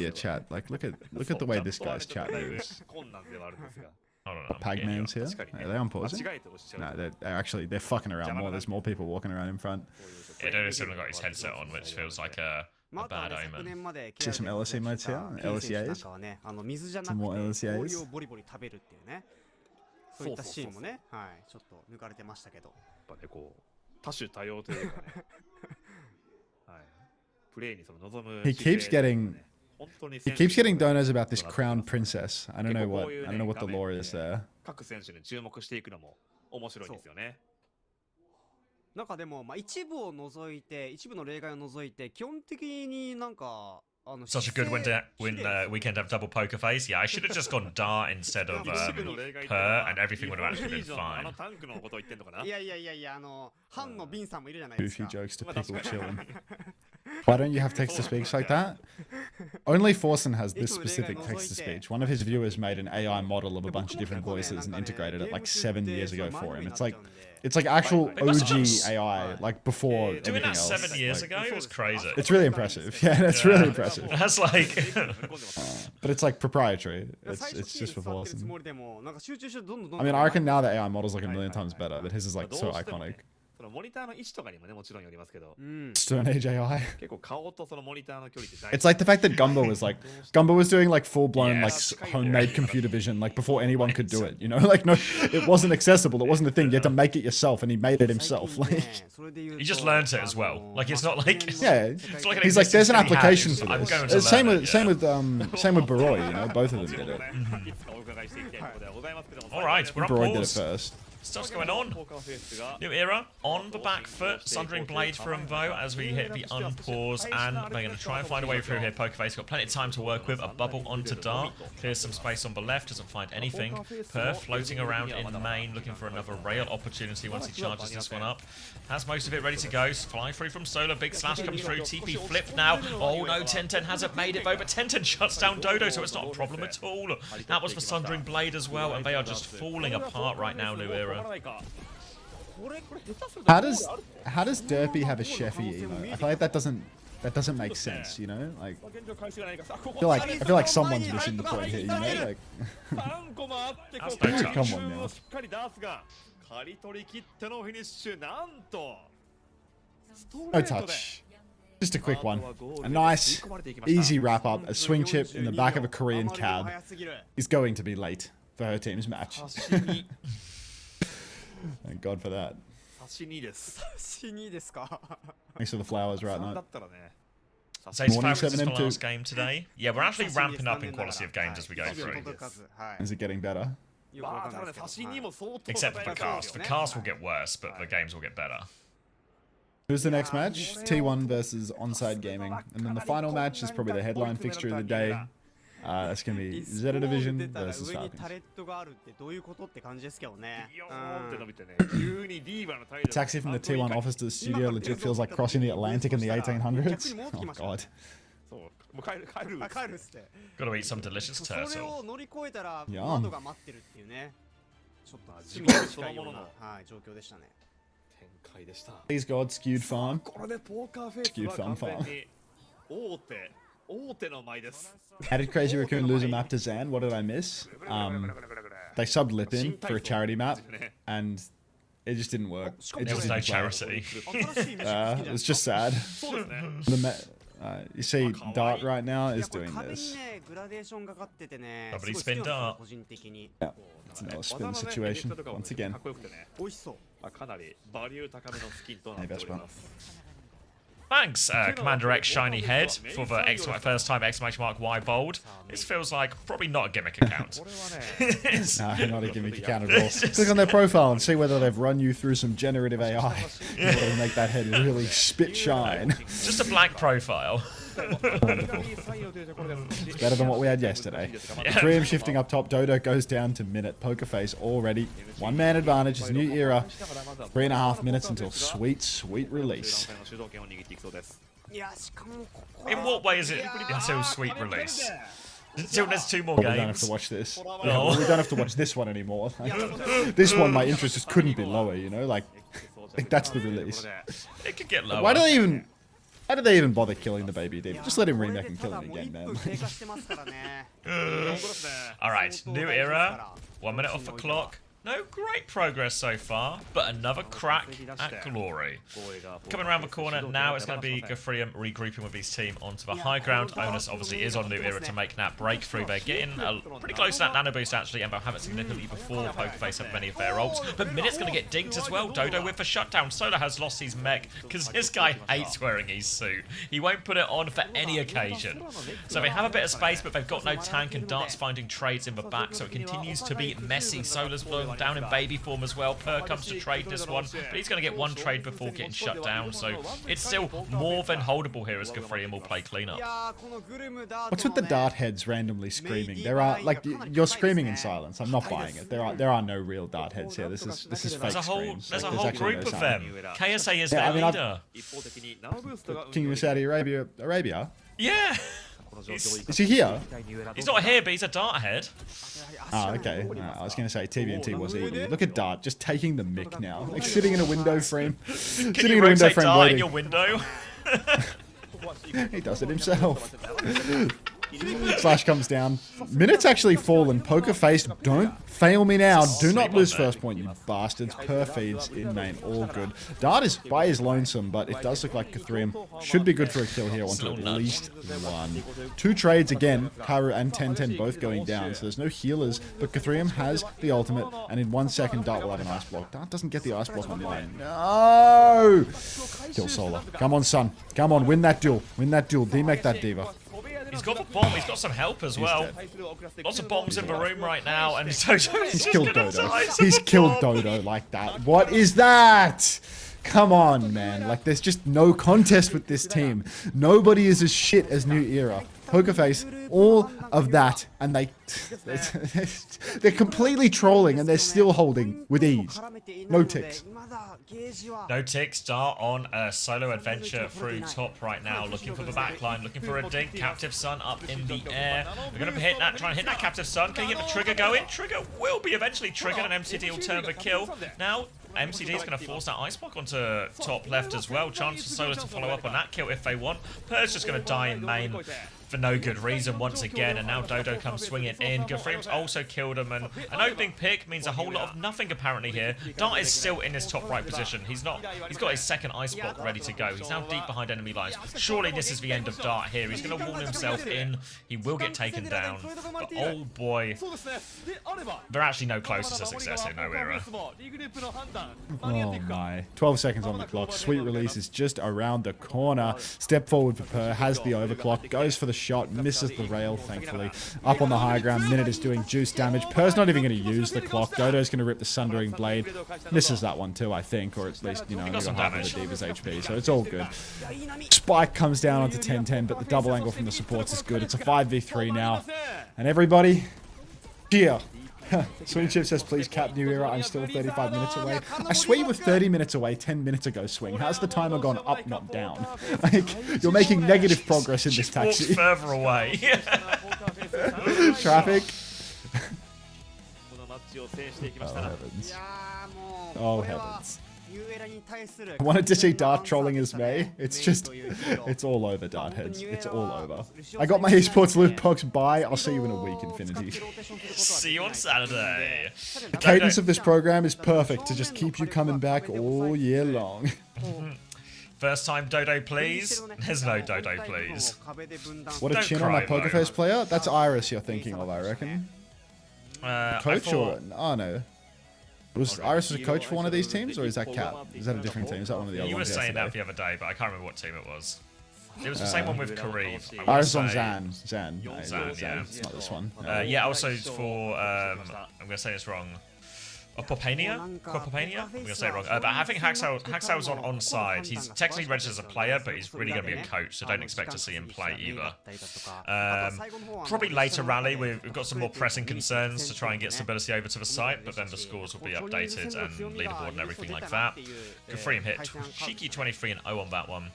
a chat, like look at the way this guy's chat moves. Pagman's here. Are they on pause? No, they're fucking around more. There's more people walking around in front. Yeah, Dodo's still got his headset on, which feels like a bad omen. See some LSE modes here. LSEAs. Some more LSEAs. そういったシーンもね、はい、ちょっと抜かれてましたけど。やっぱね、こう多種多様というかね。はい。プレイにその望む。He keeps getting donos about this crown princess. I don't know what the lore is there. 各選手に注目していくのも面白いですよね。なんかでも一部を除いて、一部の例外を除いて、基本的になんか Such a good weekend of double poker face. Yeah, I should have just gone Dart instead of Per, and everything would have actually been fine. いやいやいやいや、ハンのビンさんもいるじゃない Goofy jokes to people chilling. Why don't you have text-to-speech like that? Only Forsen has this specific text-to-speech. One of his viewers made an AI model of a bunch of different voices and integrated it like 7 years ago for him. It's like actual OG AI, like before Doing everything that else. 7 years ago was crazy. It's really impressive. Yeah, that's really impressive. That's like... But it's like proprietary. It's just for Forsen. I mean, I reckon now the AI model's like a million times better, but his is like so iconic. モニターの位置とかにもねもちろんよりますけど、 Stone Age AI. 結構顔とそのモニターの距離って大 It's like the fact that Gumbo was doing like full-blown like homemade computer vision like before anyone could do it, you know? Like no, it wasn't accessible, it wasn't a thing. You had to make it yourself and he made it himself. Like He just learnt it as well. Like it's not like... yeah. It's like He's like there's an application for I'm this. going to Same learn with it, same with Baroy, you know? Both of them did it. いつかお伺いしていきたいところではございますけども、 Alright, we're on Baroy did it pause. first. Stuff's going on. ポーカーフェイスが New era, on the back foot, Sundering Blade for Umbo as we hit the unpause, and they're going to try and find a way through here. Pokerface got plenty of time to work with, a bubble onto Dart, clears some space on the left, doesn't find anything. Per floating around in main, looking for another rail opportunity once he charges this one up. Has most of it ready to go, fly through from Solar, big slash comes through, TP flipped now. Oh no, 10-10 hasn't made it though, but 10-10 shuts down Dodo, so it's not a problem at all. That was for Sundering Blade as well, and they are just falling apart right now, New era. How does Derpy have a Sheffy emo? I feel like that doesn't make sense, you know? Like I feel like someone's missing the point here, you know? Like come on now. 刈り取り切ってのフィニッシュなんと No touch. Just a quick one. A nice, easy wrap up. A swing chip in the back of a Korean cab is going to be late for her team's match. Thank God for that. 差し2です Thanks for the flowers right だ now. ったらね So it's Morning, favourites for 7M2. last game today. Yeah, we're actually ramping up in quality of games as we go through. Is it getting better? まあただね差し2も相当 Except for the cast. The cast will get worse, but the games will get better. Who's the next match? T1 versus Onside Gaming. And then the final match is probably the headline fixture of the day. That's going to be Zeta Division versus Falcons. Taxi from the T1 office to the studio legit feels like crossing the Atlantic in the 1800s. Oh god. Gotta eat some delicious turtle. Yum. Please God, skewed farm. これでポーカーフェイス Skewed は farm 完 farm. 全に大手の舞です How did Crazy Raccoon lose a map to Zan? What did I miss? They subbed Lipin for a charity map, and it just didn't work. It There just was no didn't play. charity. It was just sad. そうですね You see, Dart right now is doing this. Somebody spin Dart. Yeah, it's another spin situation once again. かっこよくてねかなりバリュー高めのスキンとなっております Thanks, CommanderX Shiny Head, for the first time exclamation mark Y bold. This feels like probably not a gimmick account. Nah, not a gimmick account at all. Click on their profile and see whether they've run you through some generative AI. To make that head really spit shine. Just a blank profile. It's better than what we had yesterday. Dream shifting up top. Dodo goes down to minute. Pokerface already. 1 man advantage. It's new era. 3.5 minutes until sweet, sweet release. In what way is it until sweet release? Until there's 2 more But we don't have games. to watch this. Oh. Yeah, well, we don't have to watch this one anymore. Like, this one, my interest just couldn't be lower, you know? Like that's the release. It could get lower. Why do they even... How did they even bother killing the baby deep? Just let him remake and kill him again, man. Alright, new era. 1 minute off the clock. No great progress so far, but another crack at glory. Coming around the corner, now it's going to be Gafrium regrouping with his team onto the high ground. Onus obviously is on new era to make that breakthrough. They're getting pretty close to that nano boost actually, and they'll have it significantly before Pokerface have many of their ults. But Minut's going to get dinked as well. Dodo with the shutdown. Solar has lost his mech because this guy hates wearing his suit. He won't put it on for any occasion. So they have a bit of space, but they've got no tank, and Dart's finding trades in the back, so it continues to be messy. Solar's blowing still down in baby form as well. Per comes to trade this one, but he's going to get one trade before getting shut down. So it's still more than holdable here as Guthrie will play cleanup. What's with the dart heads randomly screaming? There are, like, you're screaming in silence. I'm not buying it. There are no real dart heads here. This is fake screams. There's a Like, whole actually group no of sound. them. KSA is Yeah, their leader. King of Saudi Arabia? Yeah. Is he here? He's not here, but he's a dart head. Oh, okay. I was going to say TVNT was eating. Look at Dart, just taking the mic now. Like, sitting in a window frame. Can you rotate Dart in your window? He does it himself. Slash comes down. Minutes actually fallen. Poker face. Don't fail me now. Do not lose first point, you bastards. Per feeds in main. All good. Dart is by his lonesome, but it does look like Guthrie should be good for a kill here. Onto at least one. 2 trades again. Karu and 10-10 both going down, so there's no healers. But Guthrie has the ultimate, and in 1 second, Dart will have an ice block. Dart doesn't get the ice block on line. No! Kill Solar. Come on, son. Come on, win that duel. Win that duel. D-make that diva. He's got the bomb. He's got some help as well. Lots of bombs in the room right now, and he's killed Dodo. He's killed Dodo like that. What is that? Come on, man. Like, there's just no contest with this team. Nobody is as shit as New Era. Pokerface, all of that, and they're completely trolling, and they're still holding with ease. No ticks. No ticks. Dart on a solo adventure through top right now, looking for the backline, looking for a dink. Captive Sun up in the air. We're going to hit that, try and hit that Captive Sun. Can he get the trigger going? Trigger will be eventually triggered, and MCD will turn the kill. Now, MCD is going to force that ice block onto top left as well. Chance for Solar to follow up on that kill if they want. Per's just going to die in main for no good reason once again, and now Dodo comes swinging in. Guthriem's also killed him, and an opening pick means a whole lot of nothing apparently here. Dart is still in his top right position. He's got his second ice block ready to go. He's now deep behind enemy lines. Surely this is the end of Dart here. He's going to wall himself in. He will get taken down, but oh boy, they're actually no closer to success here, No Era. Oh my. 12 seconds on the clock. Sweet release is just around the corner. Step forward for Per, has the overclock, goes for the shot, misses the rail, thankfully. Up on the high ground, Minute is doing juice damage. Per's not even going to use the clock. Dodo's going to rip the Sundering Blade. Misses that one too, I think, or at least, you know, only got half of the Diva's HP, so it's all good. Spike comes down onto 10-10, but the double angle from the supports is good. It's a 5v3 now. And everybody, cheer. Swing Chip says, please cap New Era. I'm still 35 minutes away. I swear you were 30 minutes away 10 minutes ago, Swing. How's the timer gone up, not down? Like, you're making negative progress in this taxi. Further away. Traffic. Oh, heavens. Oh, heavens. I wanted to see Dart trolling as May. It's just, it's all over, Dart heads. It's all over. I got my esports loot box. Bye. I'll see you in a week, Infinity. See you on Saturday. The cadence of this program is perfect to just keep you coming back all year long. First time Dodo, please. There's no Dodo, please. What a chin on that Pokerface player. That's Iris you're thinking of, I reckon. Coach or... Oh, no. Was Iris a coach for one of these teams, or is that Cat? Is that a different team? Is that one of the other ones? You were saying that the other day, but I can't remember what team it was. It was the same one with Kareev. Iris on Zan. Zan, yeah. It's not this one. Yeah, also for... I'm going to say this wrong. Popania? I'm going to say it wrong. But I think Haxel's on side. He's technically registered as a player, but he's really going to be a coach, so don't expect to see him play either. Probably later rally, we've got some more pressing concerns to try and get stability over to the site, but then the scores will be updated and leaderboard and everything like that. Guthrie hit cheeky 23-0 on that one.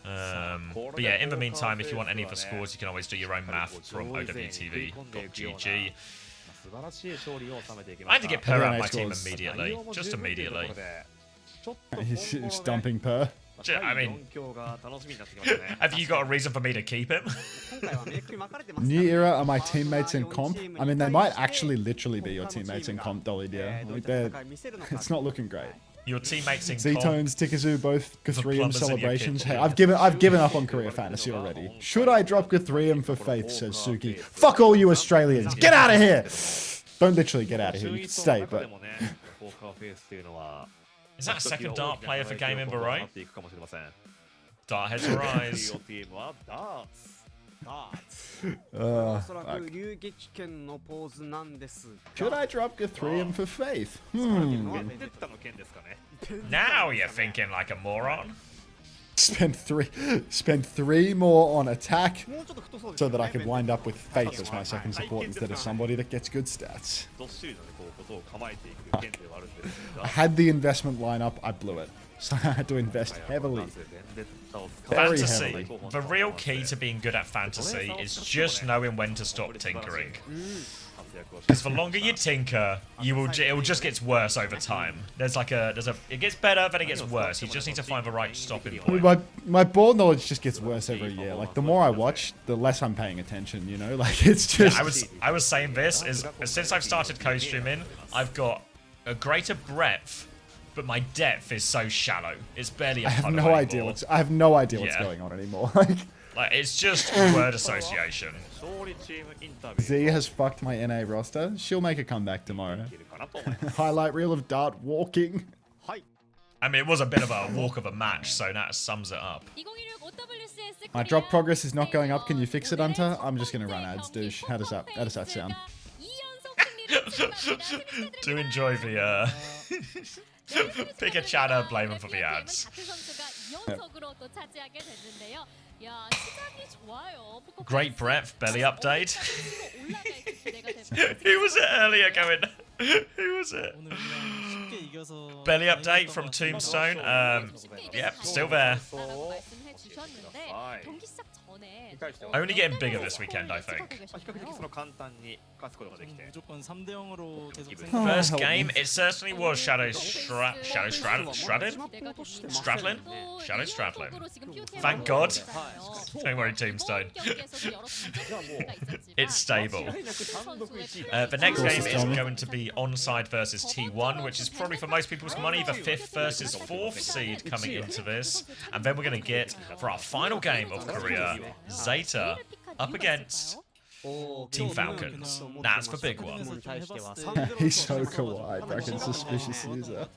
But yeah, in the meantime, if you want any of the scores, you can always do your own math from OWTV.gg. I had to get Per out of my team immediately. Just immediately. He's dumping Per. I mean, have you got a reason for me to keep him? New Era are my teammates in comp. I mean, they might actually literally be your teammates in comp, Dolly dear. Like, it's not looking great. Your teammates in Z-Tones, Tikazu, both Guthrie celebrations. Hey, I've given up on Korea Fantasy already. Should I drop Guthrie for Faith, says Suki. Fuck all you Australians. Get out of here! Don't literally get out of here. You can stay, but... Is that a second Dart player for Game In, right? Dart heads rise. Fuck. Should I drop Guthrie for Faith? Now you're thinking like a moron. Spend three more on attack so that I could wind up with Faith as my second support instead of somebody that gets good stats. I had the investment lineup, I blew it. So I had to invest heavily. Very Fantasy. heavily. The real key to being good at fantasy is just knowing when to stop tinkering. Because the longer you tinker, it will just get worse over time. It gets better, then it gets worse. You just need to find the right stopping I mean, point. my ball knowledge just gets worse every year. Like, the more I watch, the less I'm paying attention, you know? Like, it's just... I was saying this, since I've started co-streaming, I've got a greater breadth, but my depth is so shallow. It's barely a I have puddle no idea anymore. what's Yeah. going on anymore. Like, it's just word association. Z has fucked my NA roster. She'll make a comeback tomorrow. Highlight reel of Dart walking. I mean, it was a bit of a walk of a match, so that sums it up. My drop progress is not going up. Can you fix it, Hunter? I'm just gonna run ads, douche. How does that sound? Do enjoy the pick a chatter, blame him for the ads. Great breadth, belly update. Who was it earlier going? Who was it? Belly update from Tombstone. Yep, still there. Only getting bigger this weekend, I think. First game, it certainly was Shadow Straddling? Thank God. Don't worry, Tombstone. It's stable. The next game is going to be Onside versus T1, which is probably for most people's money the 5th versus 4th seed coming into this. And then we're going to get, for our final game of Korea, Zeta up against Team Falcons. That's the big one. He's so kawaii, fucking suspicious user.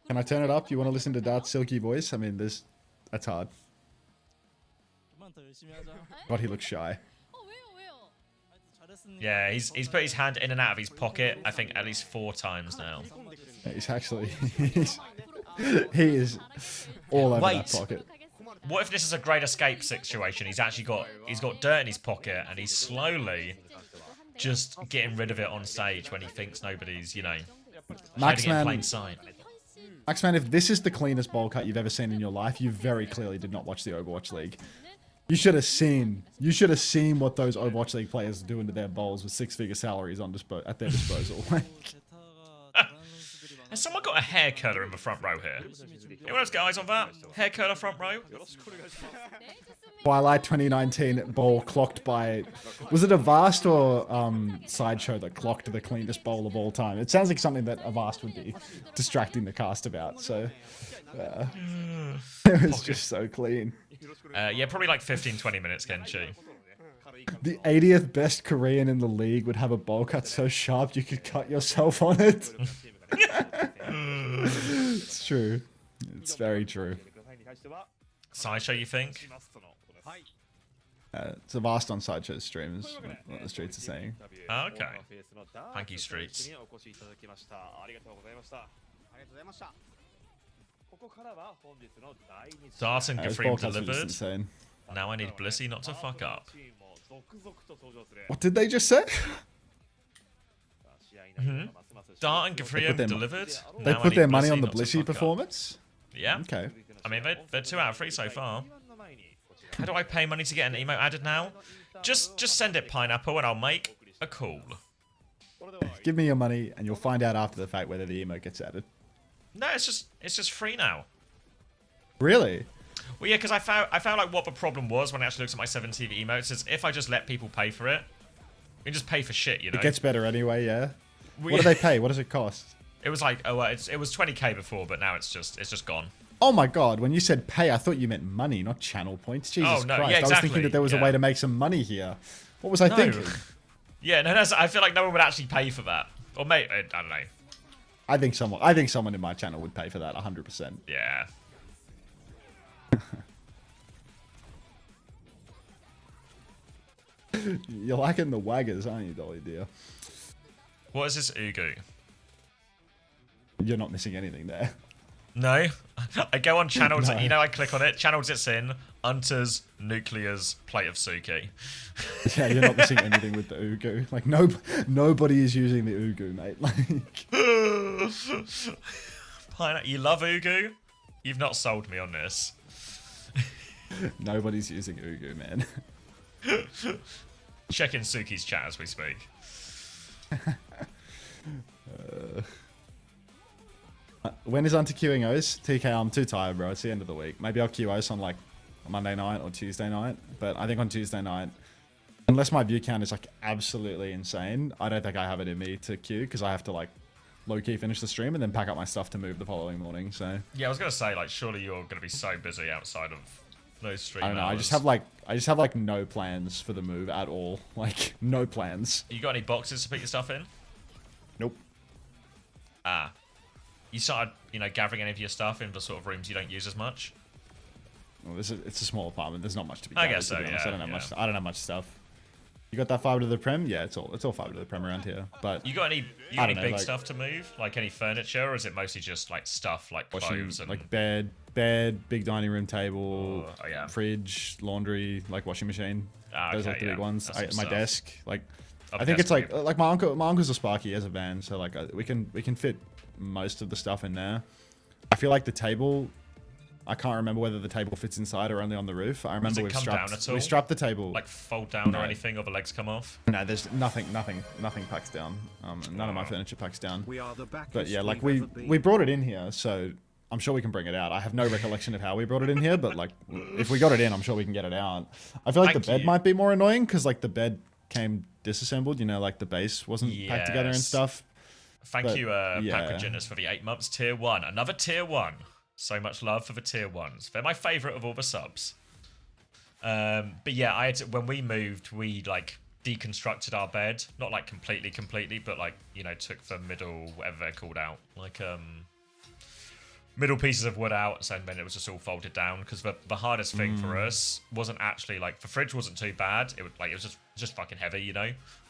Can I turn it up? You want to listen to Dart's silky voice? I mean, that's hard. But he looks shy. Yeah, he's put his hand in and out of his pocket, I think, at least 4 times now. Yeah, he's actually... he is all over that pocket. What if this is a great escape situation? He's got dirt in his pocket and he's slowly just getting rid of it on stage when he thinks nobody's, hiding it in plain sight. Maxman, if this is the cleanest bowl cut you've ever seen in your life, you very clearly did not watch the Overwatch League. You should have seen what those Overwatch League players are doing to their bowls with 6-figure salaries at their disposal. Has someone got a hair curler in the front row here? Anyone else got eyes on that? Hair curler front row? Twilight 2019 bowl clocked by... Was it Avast or Sideshow that clocked the cleanest bowl of all time? It sounds like something that Avast would be distracting the cast about, so... it was just so clean. Yeah, probably like 15-20 minutes, Kenchi. The 80th best Korean in the league would have a bowl cut so sharp you could cut yourself on it. It's true. It's very true. Sideshow, you think? It's a vast on Sideshow's stream, is what the streets are saying. Oh, okay. Thank you, Streets. Dart and Those Gafreem bowl cuts are just delivered. insane. Now I need Blissey not to fuck up. What did they just say? Dart and Gafreem their- delivered. They Now I put need their money Blissey on the not to Blissey fuck up. performance? Yeah. Okay. I mean, they're 2 out of 3 so far. How do I pay money to get an emote added now? Just send it Pineapple and I'll make a call. Give me your money and you'll find out after the fact whether the emote gets added. No, it's just free now. Really? Well, yeah, because I found like what the problem was when I actually looked at my 7TV emotes is if I just let people pay for it, you can just pay for shit, you know. It gets better anyway, yeah. We- What do they pay? What does it cost? It was like it was 20k before, but now it's just gone. Oh my god, when you said pay, I thought you meant money, not channel points. Jesus Oh, no, Christ. yeah, I was thinking exactly, that there was a yeah. way to make some money here. What was I thinking? Yeah, no, I feel like no one would actually pay for that. Or maybe, I don't know. I think someone in my channel would pay for that 100%. Yeah. You're liking the waggers, aren't you, Dolly dear? What is this Ugu? You're not missing anything there. No, I go on channels. No. You know, I click on it. Channels it's in. Unters, Nuclear's, Plate of Suki. Yeah, you're not missing anything with the Ugu. Like nobody is using the Ugu, mate. Like You love Ugu? You've not sold me on this. nobody's using Ugu, man. Check in Suki's chat as we speak. When is onto queuing O's? TK, I'm too tired, bro. It's the end of the week. Maybe I'll queue O's on like Monday night or Tuesday night. But I think on Tuesday night, unless my view count is like absolutely insane, I don't think I have it in me to queue because I have to like low-key finish the stream and then pack up my stuff to move the following morning. So yeah, I was gonna say like surely you're gonna be so busy outside of those stream I don't know. hours. I just have like no plans for the move at all. Like no plans. You got any boxes to put your stuff in? Nope. Ah. You started, gathering any of your stuff in the sort of rooms you don't use as much? Well, it's a small apartment. There's not much to be. I gathered, guess so. to be honest. Yeah. I don't have much stuff. You got that fiber to the prem? Yeah, it's all fiber to the prem around here. But You got any big like, stuff to move? Like any furniture, or is it mostly just like stuff like clothes and like bed, big dining room table, yeah. fridge, laundry, like washing machine. Those are like the big ones. That's some My stuff. desk, like Oh, I think desk it's like my uncle's a Sparky, he has a van, so like we can fit most of the stuff in there. I feel like the table, I can't remember whether the table fits inside or only on the roof. I remember Does it come down at all? we strapped the table. like fold down No. or anything, or the legs come off? No, there's nothing packs down. None of my furniture packs down. We are the But yeah, like we've we ever been. we brought it in here, so I'm sure we can bring it out. I have no recollection of how we brought it in here, but like if we got it in, I'm sure we can get it out. I feel like Thank the bed you. might be more annoying because like the bed came disassembled. Like the base wasn't packed together and Yes. stuff. Thank But, you, yeah. Packreginus, for the 8 months tier 1. Another tier 1. So much love for the tier 1s. They're my favourite of all the subs. But yeah, when we moved, we like deconstructed our bed. Not like completely, but like, took the middle, whatever they're called out. Like, middle pieces of wood out, and then it was just all folded down. Because the hardest thing for us wasn't actually like, the fridge wasn't too bad. It was just fucking heavy,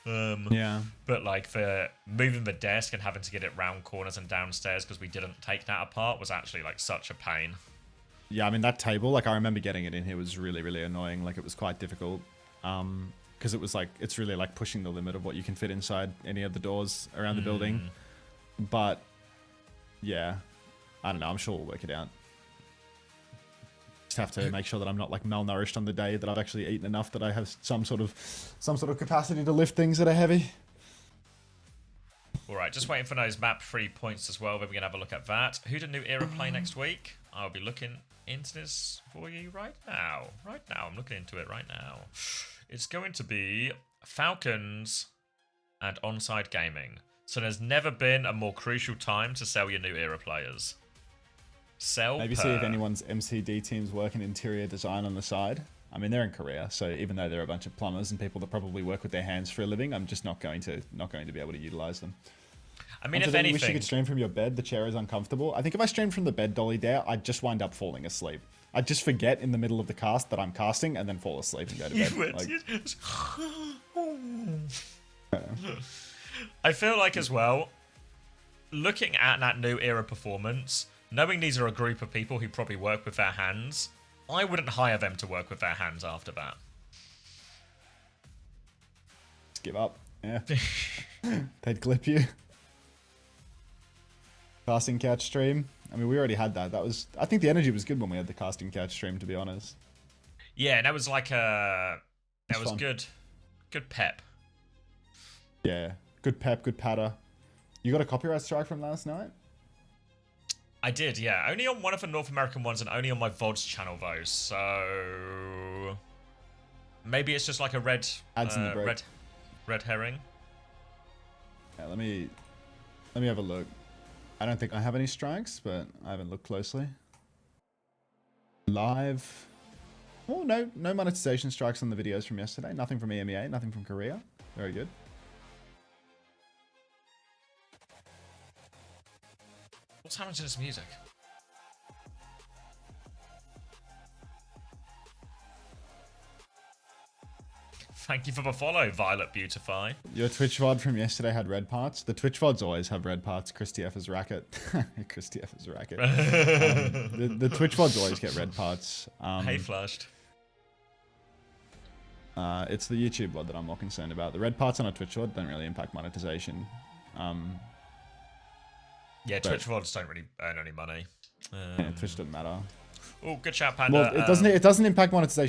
Yeah. But like for moving the desk and having to get it round corners and downstairs because we didn't take that apart was actually like such a pain. Yeah, I mean that table, like I remember getting it in here was really, really annoying. Like it was quite difficult. Because it was like, it's really like pushing the limit of what you can fit inside any of the doors around the building. But yeah, I don't know, I'm sure we'll work it out. Just have to make sure that I'm not like malnourished on the day, that I've actually eaten enough that I have some sort of capacity to lift things that are heavy. All right, just waiting for those map 3 points as well. Then we're gonna have a look at that. Who do New Era play next week? I'll be looking into this for you right now. I'm looking into it right now. It's going to be Falcons and Onside Gaming. So there's never been a more crucial time to sell your New Era players. Sell Maybe see if anyone's MCD team's working interior design on the side. I mean, they're in Korea, so even though they're a bunch of plumbers and people that probably work with their hands for a living, I'm just not going to be able to utilize them. I mean, And if so then you wish you anything, could stream from your bed. The chair is uncomfortable. I think if I streamed from the bed, Dolly Dare, I'd just wind up falling asleep. I'd just forget in the middle of the cast that I'm casting and then fall asleep and go to bed. you would. Like, I feel like as well, looking at that New Era performance, knowing these are a group of people who probably work with their hands, I wouldn't hire them to work with their hands after that. just give up. Yeah. They'd clip you. Casting couch stream. I mean, we already had that. I think the energy was good when we had the casting couch stream, to be honest. Yeah, that was like that was fun. good pep. Yeah. Good pep, good patter. You got a copyright strike from last night? I did, yeah. Only on one of the North American ones and only on my VODs channel, though. So maybe it's just like a red Ads in the break. red herring. Yeah, let me have a look. I don't think I have any strikes, but I haven't looked closely. Live. Oh, no monetization strikes on the videos from yesterday. Nothing from EMEA, nothing from Korea. Very good. What's happening to this music? Thank you for the follow, Violet Beautify. Your Twitch VOD from yesterday had red parts. The Twitch VODs always have red parts. Christy F is racket. Christy F is racket. The Twitch VODs always get red parts. Hey, flushed. It's the YouTube VOD that I'm more concerned about. The red parts on a Twitch VOD don't really impact monetization. Yeah, Twitch VODs don't really earn any money. Yeah, Twitch doesn't matter. Oh, good chat, Panda. Well, it doesn't impact monetization.